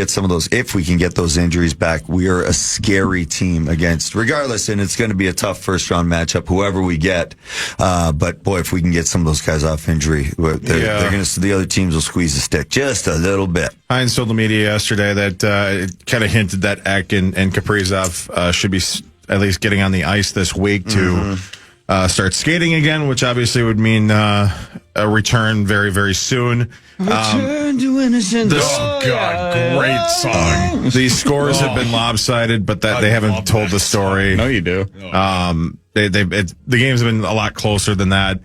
some of those, if we can get those injuries back, we are a scary team against, regardless, and it's going to be a tough first round matchup, whoever we get. But boy, if we can get some of those guys off injury, the other teams will squeeze the stick just a little bit. Heinz told the media yesterday that it kind of hinted that Eck and Kaprizov should be at least getting on the ice this week to start skating again, which obviously would mean a return very, very soon. Return to innocence. Great song. These scores have been lopsided, but they haven't told the story. No, you do. The games have been a lot closer than that.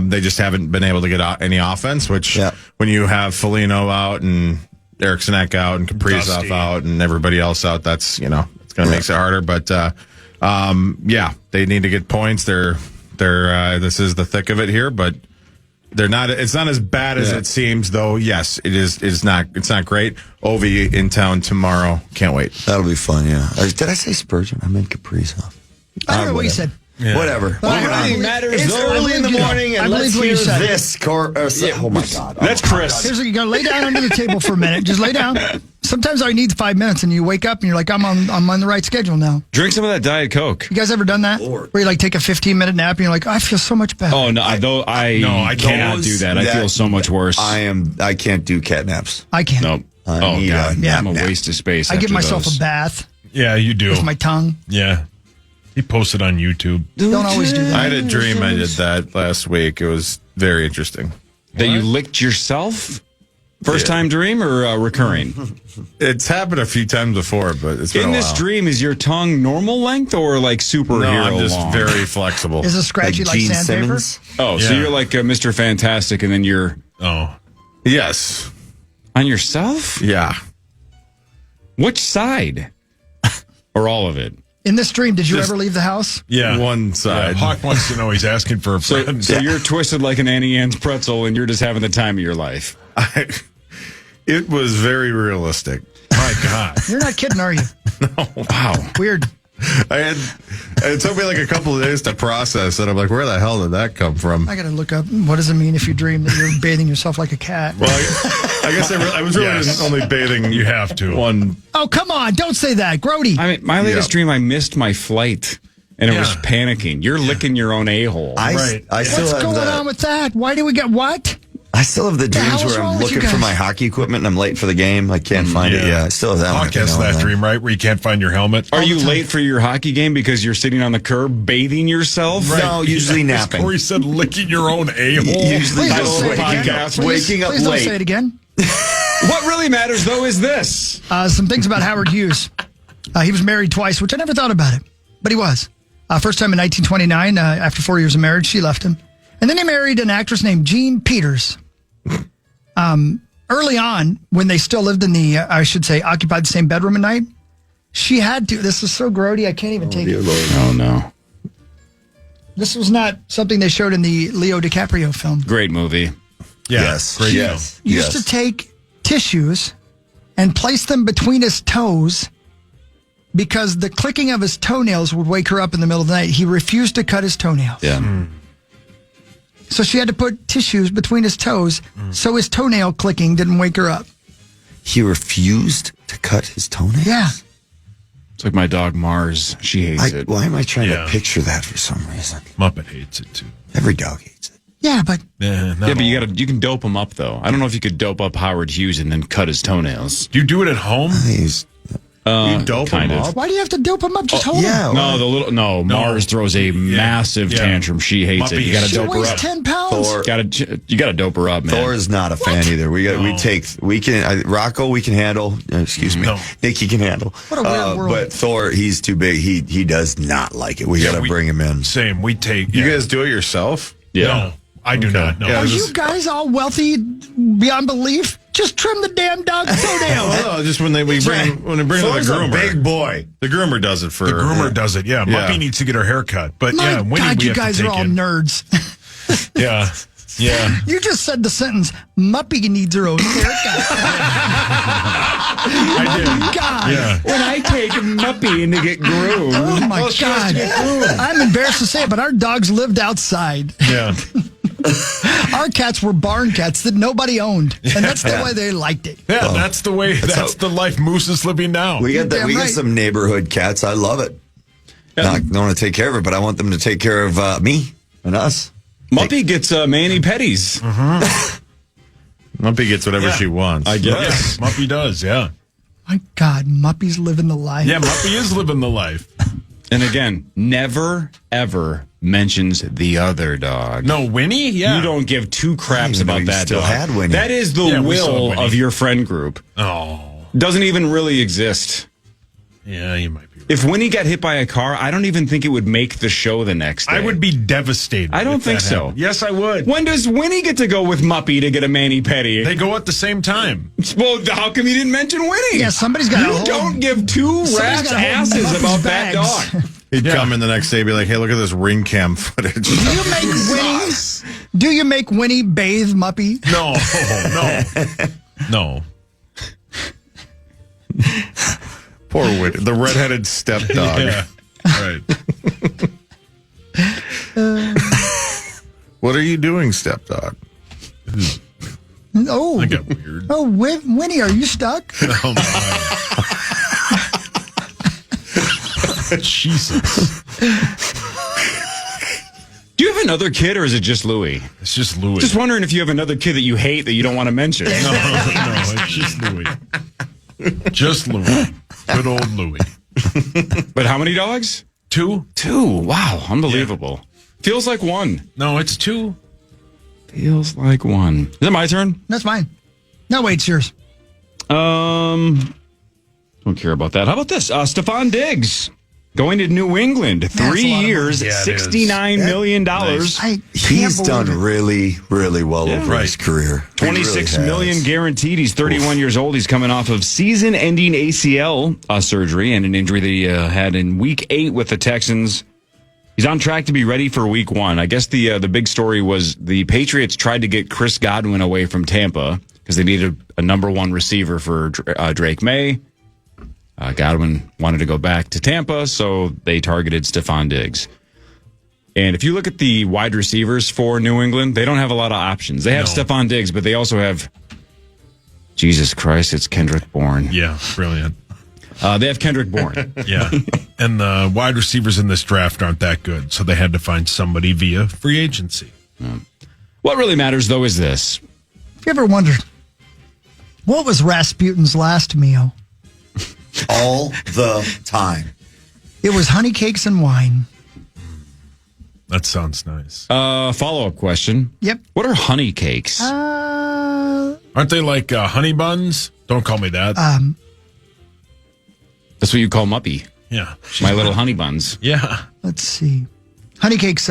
They just haven't been able to get any offense, which when you have Foligno out and Eriksson out and Kaprizov out and everybody else out, that's, it's going to make it harder. But, they need to get points. This is the thick of it here, but they're not. It's not as bad as it seems, though. Yes, it is. It's not great. Ovi in town tomorrow. Can't wait. That'll be fun. Yeah. Did I say Spurgeon? I meant Kaprizov. I don't know what you said. Yeah. Whatever. It's early in the morning, and let's hear this. Oh my God! That's Chris. Here's what you got to lay down under the table for a minute. Just lay down. Sometimes all you need is 5 minutes, and you wake up and you're like, I'm on the right schedule now. Drink some of that Diet Coke. You guys ever done that? Where you like take a 15-minute nap and you're like, I feel so much better. Oh no, I cannot do that. I feel so much worse. I can't do cat naps. I can't. Nope. God, I'm a waste of space. I give myself a bath. Yeah, you do. With my tongue. Yeah. He posted on YouTube. Don't always do that. I had a dream I did that last week. It was very interesting. That you licked yourself? First time dream or recurring? It's happened a few times before, but it's been in a this while. dream. Is your tongue normal length or like superhero? No, I'm just long? very flexible. Is it scratchy like Gene sandpaper? Simmons? Oh, so you're like Mr. Fantastic, and then you're Yes, on yourself. Yeah. Which side? Or all of it? In this dream, did you ever leave the house? Yeah. One side. Hawk wants to know. He's asking for a friend. So you're twisted like an Annie Ann's pretzel, and you're just having the time of your life. It was very realistic. My God. You're not kidding, are you? No. Wow. Weird. It took me like a couple of days to process it. I'm like, where the hell did that come from? I got to look up, what does it mean if you dream that you're bathing yourself like a cat? Well, I guess I was really only bathing. You have to. One. Oh, come on. Don't say that. Grody. I mean, my latest dream, I missed my flight, and it was panicking. You're licking your own a-hole. I still What's have going on with that? Why do we get what? I still have the dreams hell's where wrong I'm with you looking for guys? my hockey equipment and I'm late for the game. I can't find it. Yeah, I still have that one. Hawk has that dream, right? Where you can't find your helmet. Are you late for your hockey game because you're sitting on the curb bathing yourself? Right. No, usually napping. Corey said licking your own a-hole. Usually Please don't say it again. waking up Please don't late. say it again. What really matters, though, is this. Some things about Howard Hughes. He was married twice, which I never thought about it, but he was. First time in 1929, after 4 years of marriage, she left him. And then he married an actress named Jean Peters. Early on, when they still lived in occupied the same bedroom at night, she had to. This is so grody, I can't even take it. Oh, no. This was not something they showed in the Leo DiCaprio film. Great movie. Yeah, Yes. great Yes. Used to take tissues and place them between his toes because the clicking of his toenails would wake her up in the middle of the night. He refused to cut his toenails. Yeah. So she had to put tissues between his toes so his toenail clicking didn't wake her up. He refused to cut his toenails? Yeah. It's like my dog Mars. She hates it. Why am I trying to picture that for some reason? Muppet hates it, too. Every dog hates it. Yeah, but Yeah, But you can dope him up, though. I don't know if you could dope up Howard Hughes and then cut his toenails. Do you do it at home? You dope kind him of. up? why do you have to dope him up? Just hold him. No, Mars throws a massive tantrum. She hates it. You got to She dope her weighs up. 10 pounds. You got to dope her up, man. Thor is not a fan either. Rocco we can handle. Excuse me, No. Nicky can handle. What a weird world. But Thor, he's too big. He does not like it. We got to bring him in. Same. We take. You guys do it yourself? Yeah. No, I do not. No. Yeah, Are you guys all wealthy beyond belief? Just trim the damn dog's toenails. Well, no, just when they bring him to the Thor's a groomer. big boy. The groomer does it for The groomer does it. Yeah. Muppy needs to get her hair cut. But My yeah, Winnie, God, we you have to guys are take all in. nerds. Yeah. Yeah. You just said the sentence, Muppy needs her own haircut. I did. God. Yeah. When I take Muppy in to get groomed. Oh, my God. I'm embarrassed to say it, but our dogs lived outside. Yeah. Our cats were barn cats that nobody owned. And that's the way they liked it. Yeah, that's the way. That's the life Moose is living now. We got Damn we got right. some neighborhood cats. I love it. I don't want to take care of it, but I want them to take care of me and us. Muppy gets mani-pedis. Muppy gets whatever she wants. I guess. Yes, Muppy does. Yeah. My God, Muppy's living the life. Yeah, Muppy is living the life. And again, never, ever mentions the other dog. No, Winnie? Yeah. You don't give two craps even know about you that still dog. had Winnie. That is the Yeah, we saw will Winnie. of your friend group. Oh. Doesn't even really exist. Yeah, you might be right. If Winnie got hit by a car, I don't even think it would make the show the next day. I would be devastated. I don't think so. Happened. Yes, I would. When does Winnie get to go with Muppy to get a mani-pedi? They go at the same time. Well, how come you didn't mention Winnie? Yeah, somebody's got to hold. You don't give two rats' asses Muppy's about bags. that dog. He'd come in the next day and be like, hey, look at this ring cam footage. Do you make Winnie bathe Muppy? No. Poor Winnie, the redheaded stepdog. Yeah, right. What are you doing, stepdog? Oh, I got weird. Oh, Winnie, are you stuck? Oh my. Jesus. Do you have another kid, or is it just Louie? It's just Louie. Just wondering if you have another kid that you hate that you don't want to mention. No, it's just Louie. Just Louie. Good old Louie. But how many dogs? 2. 2. Wow, unbelievable. Yeah. Feels like 1. No, it's 2. Feels like 1. Is it my turn? That's mine. No, wait, it's yours. Don't care about that. How about this? Stephon Diggs going to New England. 3 years, $69 million. Nice. He's done really, really well over his career. $26 million guaranteed. He's 31 years old. He's coming off of season-ending ACL surgery and an injury that he had in Week 8 with the Texans. He's on track to be ready for Week 1. I guess the big story was the Patriots tried to get Chris Godwin away from Tampa because they needed a number 1 receiver for Drake May. Godwin wanted to go back to Tampa, so they targeted Stephon Diggs. And if you look at the wide receivers for New England, they don't have a lot of options. They have Stephon Diggs, but they also have, Jesus Christ, it's Kendrick Bourne. Yeah, brilliant. They have Kendrick Bourne. Yeah. And the wide receivers in this draft aren't that good, so they had to find somebody via free agency. What really matters, though, is this. Have you ever wondered, what was Rasputin's last meal? All the time. It was honey cakes and wine. That sounds nice. Follow-up question. Yep. What are honey cakes? Aren't they like honey buns? Don't call me that. That's what you call Muppy. Yeah. My little honey buns. Yeah. Let's see. Honey cakes.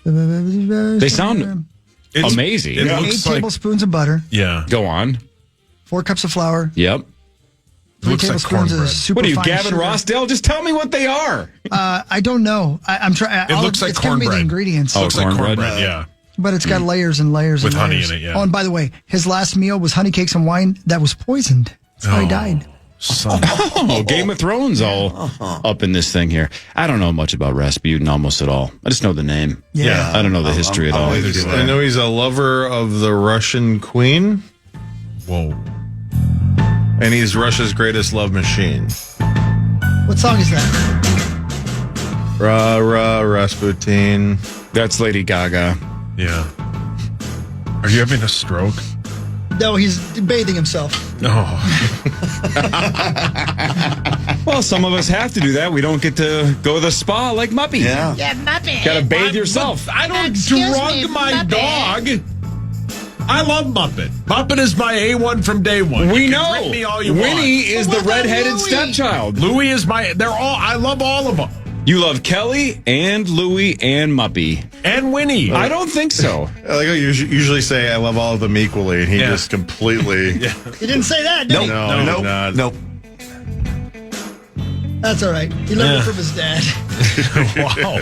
They sound amazing. It 8 looks like, tablespoons of butter. yeah. Go on. 4 cups of flour. Yep. 3 looks like tablespoons of cornbread. super What are you, fine Gavin sugar. Rossdale? Just tell me what they are. I don't know. I'm trying. It looks like it's gonna be the cornbread. ingredients. Oh, Looks like cornbread. cornbread, yeah. But it's got layers and layers With and honey layers. in it, yeah. Oh, and by the way, his last meal was honey cakes and wine that was poisoned. That's how he died. Son. Oh, Game of Thrones all up in this thing here. I don't know much about Rasputin almost at all. I just know the name. Yeah. I don't know the history at all. I know he's a lover of the Russian queen, Whoa. and he's Russia's greatest love machine. What song is that? Rah, rah, Rasputin. That's Lady Gaga. Yeah. Are you having a stroke? No, he's bathing himself. Oh. Well, some of us have to do that. We don't get to go to the spa like Muppy. Yeah. Yeah, Muppet. Got to bathe yourself. I don't Excuse drug me, my Muppet. dog. I love Muppet. Muppet is my A1 from day one. We You can know. rip me all you Winnie want. is What the about redheaded Louie? stepchild. Louie is my. I love all of them. You love Kelly and Louie and Muppy. And Winnie. I don't think so. I like how you usually say I love all of them equally, and he Yeah. just completely. Yeah. He didn't say that, did he? No, Nope. not. Nope. That's all right. He learned it from his dad. Wow.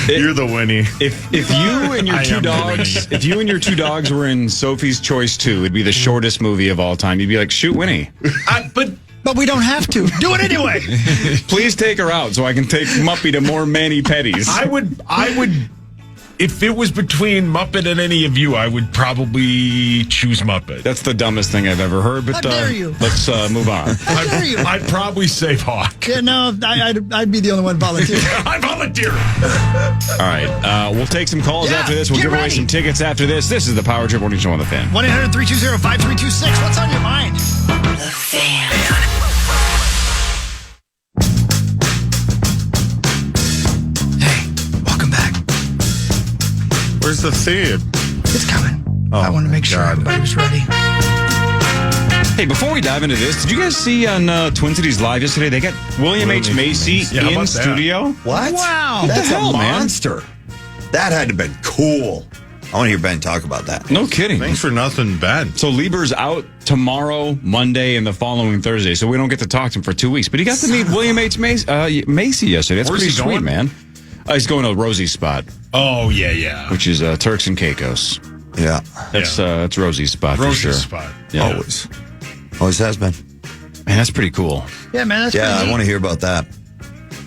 You're the Winnie. If you and your I two am the dogs, Winnie. if you and your 2 dogs were in Sophie's Choice 2, it'd be the shortest movie of all time. You'd be like, shoot Winnie. But we don't have to. Do it anyway. Please take her out so I can take Muppy to more mani-pedis. I would, if it was between Muppet and any of you, I would probably choose Muppet. That's the dumbest thing I've ever heard, but How dare you? let's move on. How dare you? I'd probably save Hawk. Yeah, no, I'd be the only one volunteering. I volunteer. All right, we'll take some calls Yeah, after this. We'll get give away ready. some tickets after this. This is the Power Trip Morning Show on the Fan. 1-800-320-5326. What's on your mind? The Fan. Hey, welcome back. Where's the theme? It's coming. Oh, I want to make sure God. everybody was ready. Hey, before we dive into this, did you guys see on Twin Cities Live yesterday? They got William H. Macy in studio. What? Wow. That's the hell, a monster. That had to have been cool. I want to hear Ben talk about that. No kidding. Thanks for nothing, Ben. So Lieber's out tomorrow, Monday, and the following Thursday, so we don't get to talk to him for 2 weeks. But he got to meet William H. Macy yesterday. That's Where's pretty he sweet, going? man. He's going to Rosie's spot. Oh, yeah. Which is Turks and Caicos. Yeah. That's Rosie's spot for Rosie's sure. spot. Yeah. Always has been. Man, that's pretty cool. Yeah, man, that's Yeah, pretty I neat. want to hear about that.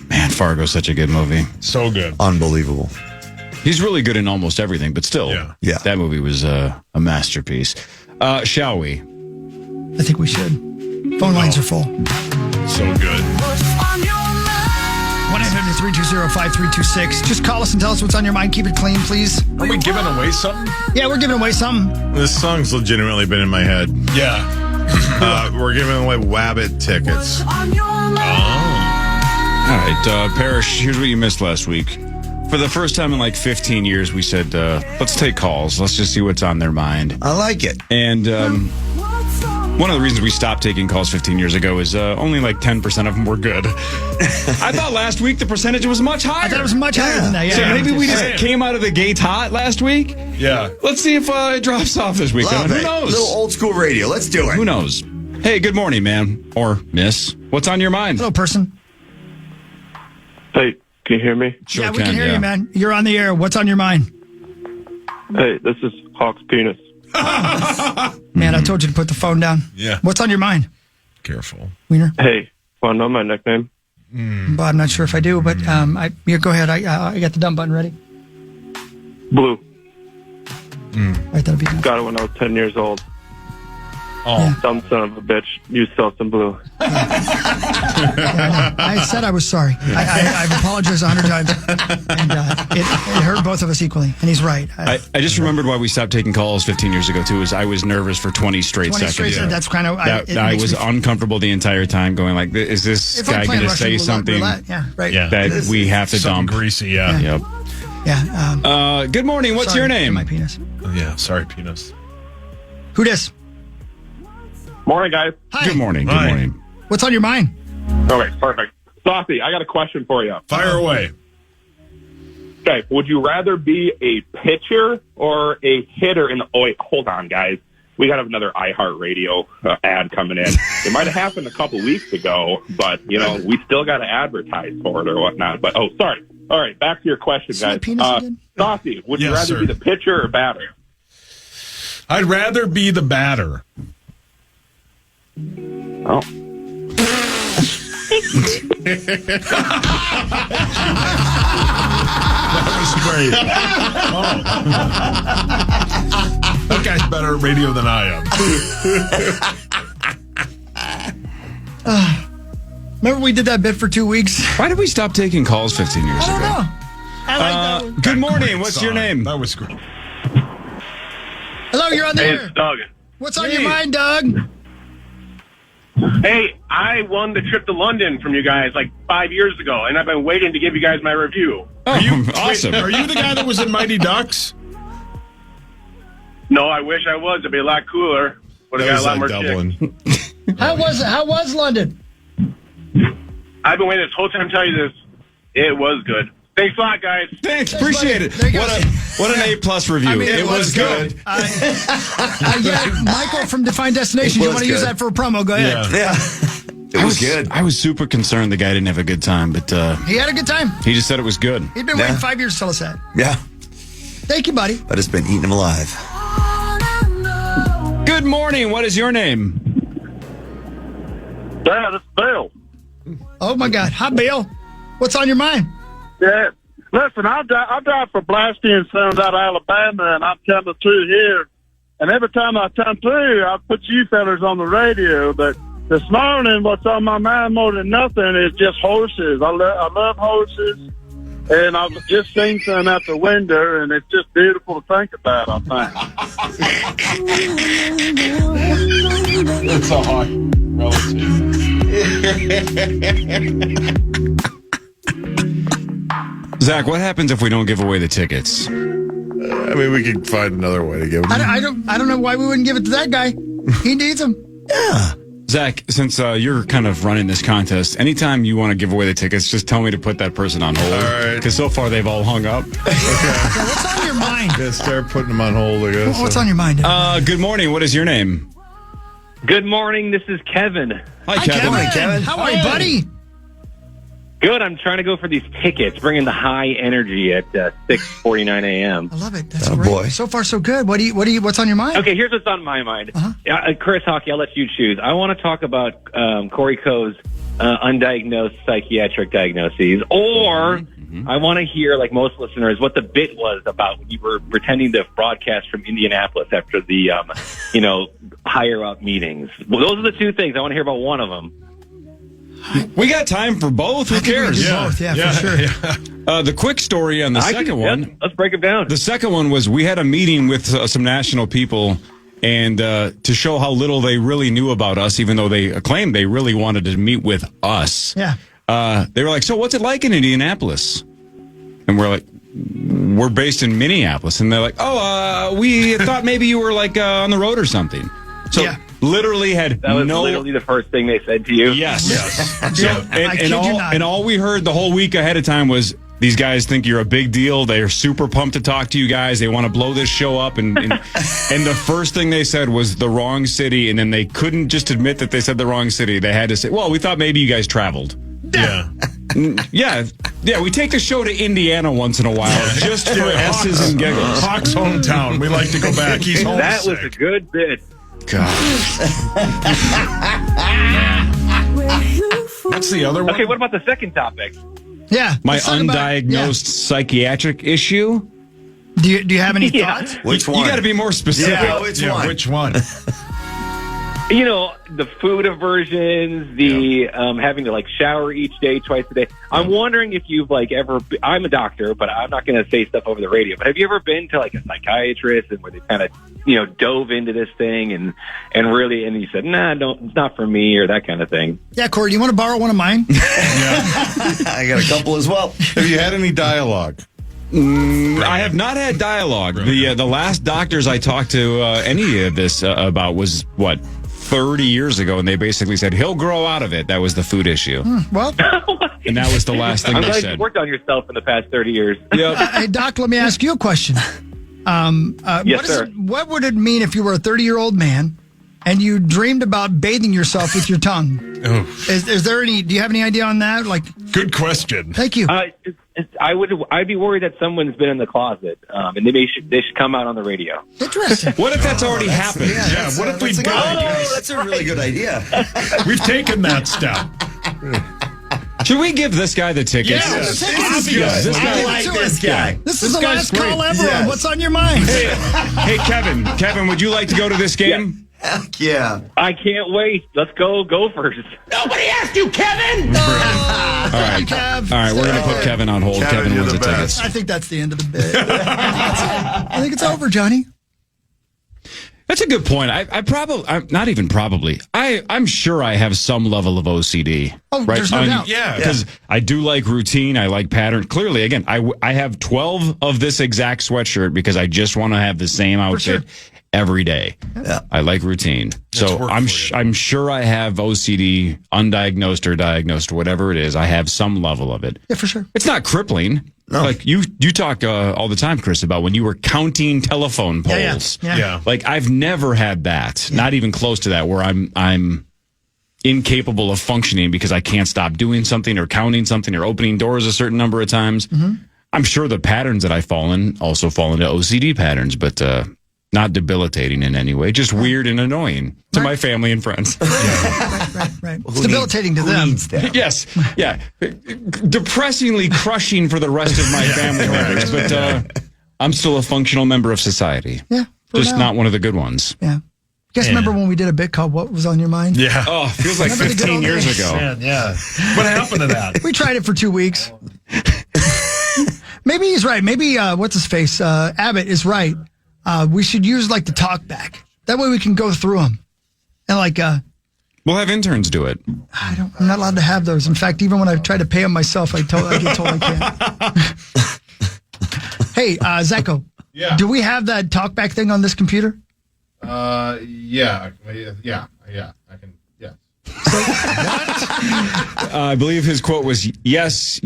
Man, Fargo's such a good movie. So good. Unbelievable. He's really good in almost everything, but still, Yeah. that movie was a masterpiece. Shall we? I think we should. Phone lines are full. So good. 1-800-320-5326. Just call us and tell us what's on your mind. Keep it clean, please. Are we giving away something? Yeah, we're giving away something. This song's legitimately been in my head. Yeah. We're giving away Wabbit tickets. All right, Parrish, here's what you missed last week. For the first time in like 15 years, we said, let's take calls. Let's just see what's on their mind. I like it. And one of the reasons we stopped taking calls 15 years ago is only like 10% of them were good. I thought last week the percentage was much higher. I thought it was much higher than that. Yeah. So maybe we just came out of the gate hot last week. Yeah. Let's see if it drops off this weekend. Love Who it. knows? Little old school radio. Let's do it. Who knows? Hey, good morning, man. Or miss. What's on your mind? Hello, person. Hey, can you hear me? Sure Yeah, we can hear you, man. You're on the air. What's on your mind? Hey, this is Hawk's penis. Man, I told you to put the phone down. Yeah. What's on your mind? Careful. Wiener? Hey, want to know my nickname? But I'm not sure if I do, but go ahead. I got the dumb button ready. Blue. Right, that'll be good. Got it when I was 10 years old. Oh. Dumb son of a bitch. You sell some blue. I said I was sorry. I've apologized 100 times, and it hurt both of us equally. And he's right. I just remembered why we stopped taking calls 15 years ago, too, is I was nervous for 20 straight 20 seconds. straight, that's kind of... I was uncomfortable the entire time going like, is this It's like guy playing going to say Russian something roulette. Yeah, right. Yeah. that we have to Something dump? greasy, yeah. Yep. Yeah. Good morning. What's Sorry, your name? My penis. Yeah, sorry, penis. Who dis? Morning, guys. Hi. Good morning. Good Hi. morning. What's on your mind? Okay, perfect. Saucy, I got a question for you. Fire away. Okay, would you rather be a pitcher or a hitter in the... Oh, wait, hold on, guys. We got to have another iHeartRadio ad coming in. It might have happened a couple weeks ago, but, we still got to advertise for it or whatnot. But, sorry. All right, back to your question, See my guys. penis again? Saucy, would you Yes, rather sir. be the pitcher or batter? I'd rather be the batter. Oh. That was great. Oh. That guy's better at radio than I am. Remember we did that bit for 2 weeks? Why did we stop taking calls 15 years I don't ago? know. I like that one. Good morning. Great What's song. your name? That was great. Hello, you're on the air. Doug. What's on your mind, Doug? Hey, I won the trip to London from you guys like 5 years ago, and I've been waiting to give you guys my review. Oh, awesome. Wait, are you the guy that was in Mighty Ducks? No, I wish I was. It'd be a lot cooler. Would have got a lot more chicks. How was London? I've been waiting this whole time to tell you this. It was good. Thanks a lot, guys. Thanks. Appreciate it. There you go. What an A+ review. I mean, it was good. Yeah, Michael from Defined Destinations. You was want to use good. that for a promo? Go ahead. Yeah. Yeah. It was good. I was super concerned the guy didn't have a good time, but He had a good time. he just said it was good. He'd been waiting 5 years to tell us that. Yeah. Thank you, buddy. But it's been eating him alive. Good morning. What is your name? Dad, it's Bill. Oh, my God. Hi, Bill. What's on your mind? Yeah. Listen, I drive for Blasty and Sons out of Alabama, and I'm coming through here. And every time I come through, I put you fellas on the radio. But this morning, what's on my mind more than nothing is just horses. I love horses. And I was just seeing something out the window, and it's just beautiful to think about, I think. It's a hot Zach, what happens if we don't give away the tickets? I mean, we could find another way to give them. I don't know why we wouldn't give it to that guy. He needs them. Yeah. Zach, since you're kind of running this contest, anytime you want to give away the tickets, just tell me to put that person on hold. All right. Because so far they've all hung up. Yeah, what's on your mind? Yeah, start putting them on hold, I guess. What's on your mind? Good morning. What is your name? Good morning. This is Kevin. Hi, Kevin. Hi, Kevin. How are you, buddy? Good. I'm trying to go for these tickets, bringing the high energy at 6:49 a.m. I love it. That's great. Boy. So far, so good. What's on your mind? Okay, here's what's on my mind. Chris Hockey, I'll let you choose. I want to talk about Corey Coe's undiagnosed psychiatric diagnoses, or I want to hear, like most listeners, what the bit was about when you were pretending to broadcast from Indianapolis after the, higher up meetings. Well, those are the two things. I want to hear about one of them. We got time for both. Who cares? Both, for sure. Yeah. The quick story on the second one. Let's break it down. The second one was we had a meeting with some national people, and to show how little they really knew about us, even though they claimed they really wanted to meet with us. Yeah. They were like, "So what's it like in Indianapolis?" And we're like, "We're based in Minneapolis." And they're like, "Oh, we thought maybe you were like on the road or something." So literally had that was literally the first thing they said to you. Yes. So, and all we heard the whole week ahead of time was, these guys think you're a big deal. They're super pumped to talk to you guys. They want to blow this show up. And the first thing they said was the wrong city. And then they couldn't just admit that they said the wrong city. They had to say, well, we thought maybe you guys traveled. Yeah. Yeah, we take the show to Indiana once in a while just for S's and giggles. Hawk's hometown. We like to go back. He's homesick. That was a good bit. God. What's the other one? Okay, what about the second topic? Yeah. My undiagnosed psychiatric issue? Do you have any thoughts? Which one? You got to be more specific. Yeah, which one? You know, the food aversions, the having to shower each day, twice a day. I'm wondering if you've ever. I'm a doctor, but I'm not going to say stuff over the radio. But have you ever been to a psychiatrist and where they kind of dove into this thing and really and you said, nah, it's not for me or that kind of thing? Yeah, Corey, do you want to borrow one of mine? I got a couple as well. Have you had any dialogue? I have not had dialogue. The last doctors I talked to any of this about was 30 years ago, and they basically said he'll grow out of it. That was the food issue. Well, and that was the last thing I'm they glad said. you worked on yourself in the past 30 years. Hey, Doc, let me ask you a question. Yes, sir. What would it mean if you were a 30-year-old man and you dreamed about bathing yourself with your tongue? Is there any? Do you have any idea on that? Good question. Thank you. I'd be worried that someone's been in the closet, and they should come out on the radio. Interesting. What if that's already happened? Yeah. What if we've done? That's a really good idea. We've taken that step. Should we give this guy the tickets? Yes. This guy. I like this guy. This is the guy's last call great. ever. Yes. What's on your mind? Hey, Kevin. Kevin, would you like to go to this game? Heck yeah. I can't wait. Let's go first. Nobody asked you, Kevin! All right, Kev. All right, we're going to put Kevin on hold. Kevin wins the tickets. I think that's the end of the bit. I think it's over, Johnny. That's a good point. I'm sure I have some level of OCD. Oh, there's no doubt. Yeah. Because I do like routine. I like pattern. Clearly, again, I have 12 of this exact sweatshirt because I just want to have the same outfit every day. Yeah. I like routine. So I'm sure I have OCD, undiagnosed or diagnosed, or whatever it is. I have some level of it. Yeah, for sure. It's not crippling. No. Like you talk all the time, Chris, about when you were counting telephone poles. Yeah. Like I've never had that, not even close to that, where I'm incapable of functioning because I can't stop doing something or counting something or opening doors a certain number of times. Mm-hmm. I'm sure the patterns that I fall in also fall into OCD patterns, but not debilitating in any way, just weird and annoying to my family and friends. Right. It's debilitating to them. Yes. Yeah. Depressingly crushing for the rest of my family members, but I'm still a functional member of society. Yeah. Just not one of the good ones. Yeah. You guys remember when we did a bit called What Was on Your Mind? Yeah. Oh, feels like 15 years ago. Man, yeah. What happened to that? We tried it for 2 weeks. Maybe he's right. Maybe, what's his face? Abbott is right. We should use the talk back. That way we can go through them. And we'll have interns do it. I'm not allowed to have those. In fact, even when I try to pay them myself, I get told I can't. Hey, Zacko. Yeah. Do we have that talk back thing on this computer? Yeah. I believe his quote was, yes,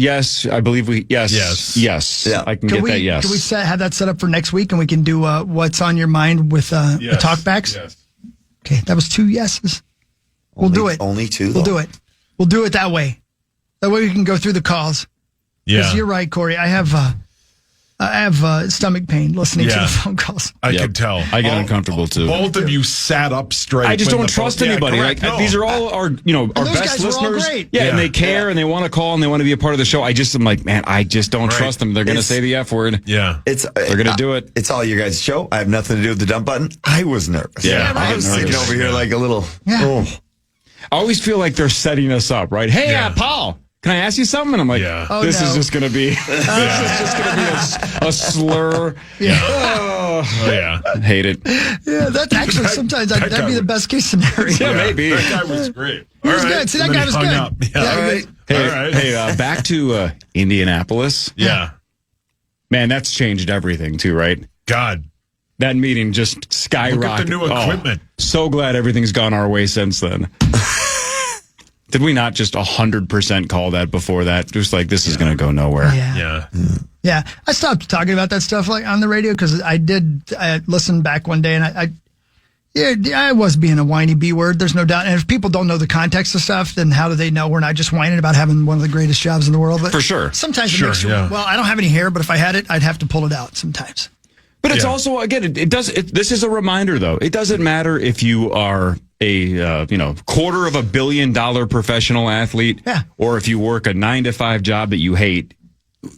I believe yes. Yeah. I can get that yes. Can we have that set up for next week and we can do what's on your mind with the talkbacks? Yes. Okay, that was 2 yeses. We'll do it. Only 2, We'll do it. We'll do it that way. That way we can go through the calls. Yeah. Because you're right, Corey. I have stomach pain listening to the phone calls. I could tell. I get uncomfortable too. Both of you sat up straight. I just don't trust anybody. These are all our best listeners. Great. Yeah, and they care and they want to call and they want to be a part of the show. I'm like, man, I just don't trust them. They're going to say the F word. Yeah. They're going to do it. It's all your guys' show. I have nothing to do with the dump button. I was nervous. Yeah. I was sitting over here like a little. Yeah. Oh. I always feel like they're setting us up, right? Hey, Paul, can I ask you something? And I'm like, this is just going to be a slur. Yeah. Oh, yeah. I hate it. Yeah, that's actually sometimes that'd be the best case scenario. Yeah, maybe. That guy was great. He was good. See, that guy was good. All right. Hey, back to Indianapolis. Yeah. Man, that's changed everything too, right? God. That meeting just skyrocketed. Look at the new equipment. So glad everything's gone our way since then. Did we not just 100% call that before that? Just like, this is going to go nowhere. Yeah. I stopped talking about that stuff like on the radio because I listened back one day and I was being a whiny B word. There's no doubt. And if people don't know the context of stuff, then how do they know we're not just whining about having one of the greatest jobs in the world? But for sure. Sometimes it makes you, well, I don't have any hair, but if I had it, I'd have to pull it out sometimes. But it's also, again, this is a reminder, though. It doesn't matter if you are a $250 million professional athlete or if you work a 9-to-5 job that you hate.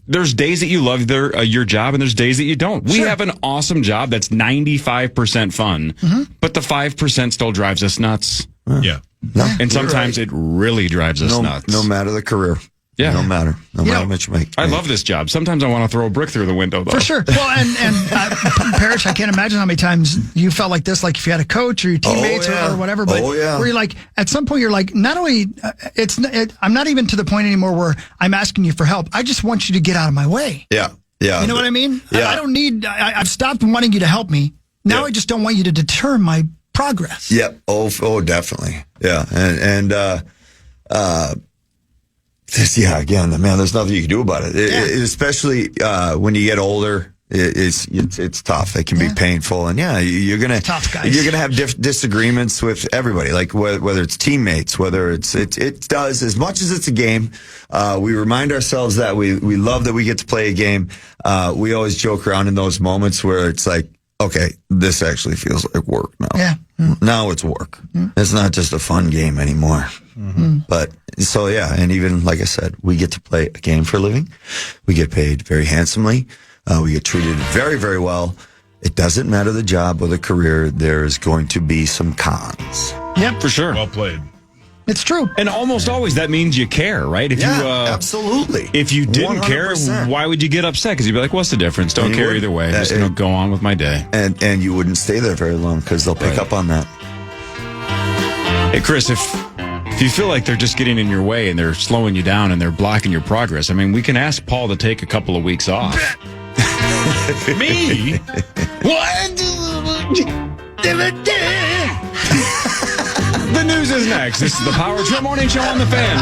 There's days that you love your job and there's days that you don't. We have an awesome job that's 95% fun, but the 5% still drives us nuts. Yeah. And sometimes it really drives us nuts. No matter the career. Yeah. No matter how much you make. I love this job. Sometimes I want to throw a brick through the window, though. For sure. Well, and Parrish, I can't imagine how many times you felt like this, like if you had a coach or your teammates or whatever, but where you're like, at some point you're like, not only, I'm not even to the point anymore where I'm asking you for help. I just want you to get out of my way. Yeah. Yeah. You know what I mean? Yeah. I don't need, I've stopped wanting you to help me. Now I just don't want you to deter my progress. Yeah. Oh, definitely. Yeah. Again, man, there's nothing you can do about it. Especially when you get older, it's tough. It can be painful, and you're gonna have disagreements with everybody, like whether it's teammates, whether it does as much as it's a game. We remind ourselves that we love that we get to play a game. We always joke around in those moments where it's like, okay, this actually feels like work now. Yeah. Now it's work. It's not just a fun game anymore. But so, and even like I said, we get to play a game for a living. We get paid very handsomely. We get treated very, very well. It doesn't matter the job or the career. There's going to be some cons. Yep, for sure. Well played. It's true. And almost always that means you care, right? If absolutely. If you didn't 100%. care, why would you get upset? Because you'd be like, what's the difference? Don't care either way. Just go on with my day. And you wouldn't stay there very long because they'll pick up on that. Hey, Chris, if you feel like they're just getting in your way and they're slowing you down and they're blocking your progress, I mean, we can ask Paul to take a couple of weeks off. Me? What? The news is next. This is the Power Trip Morning Show on the Fan.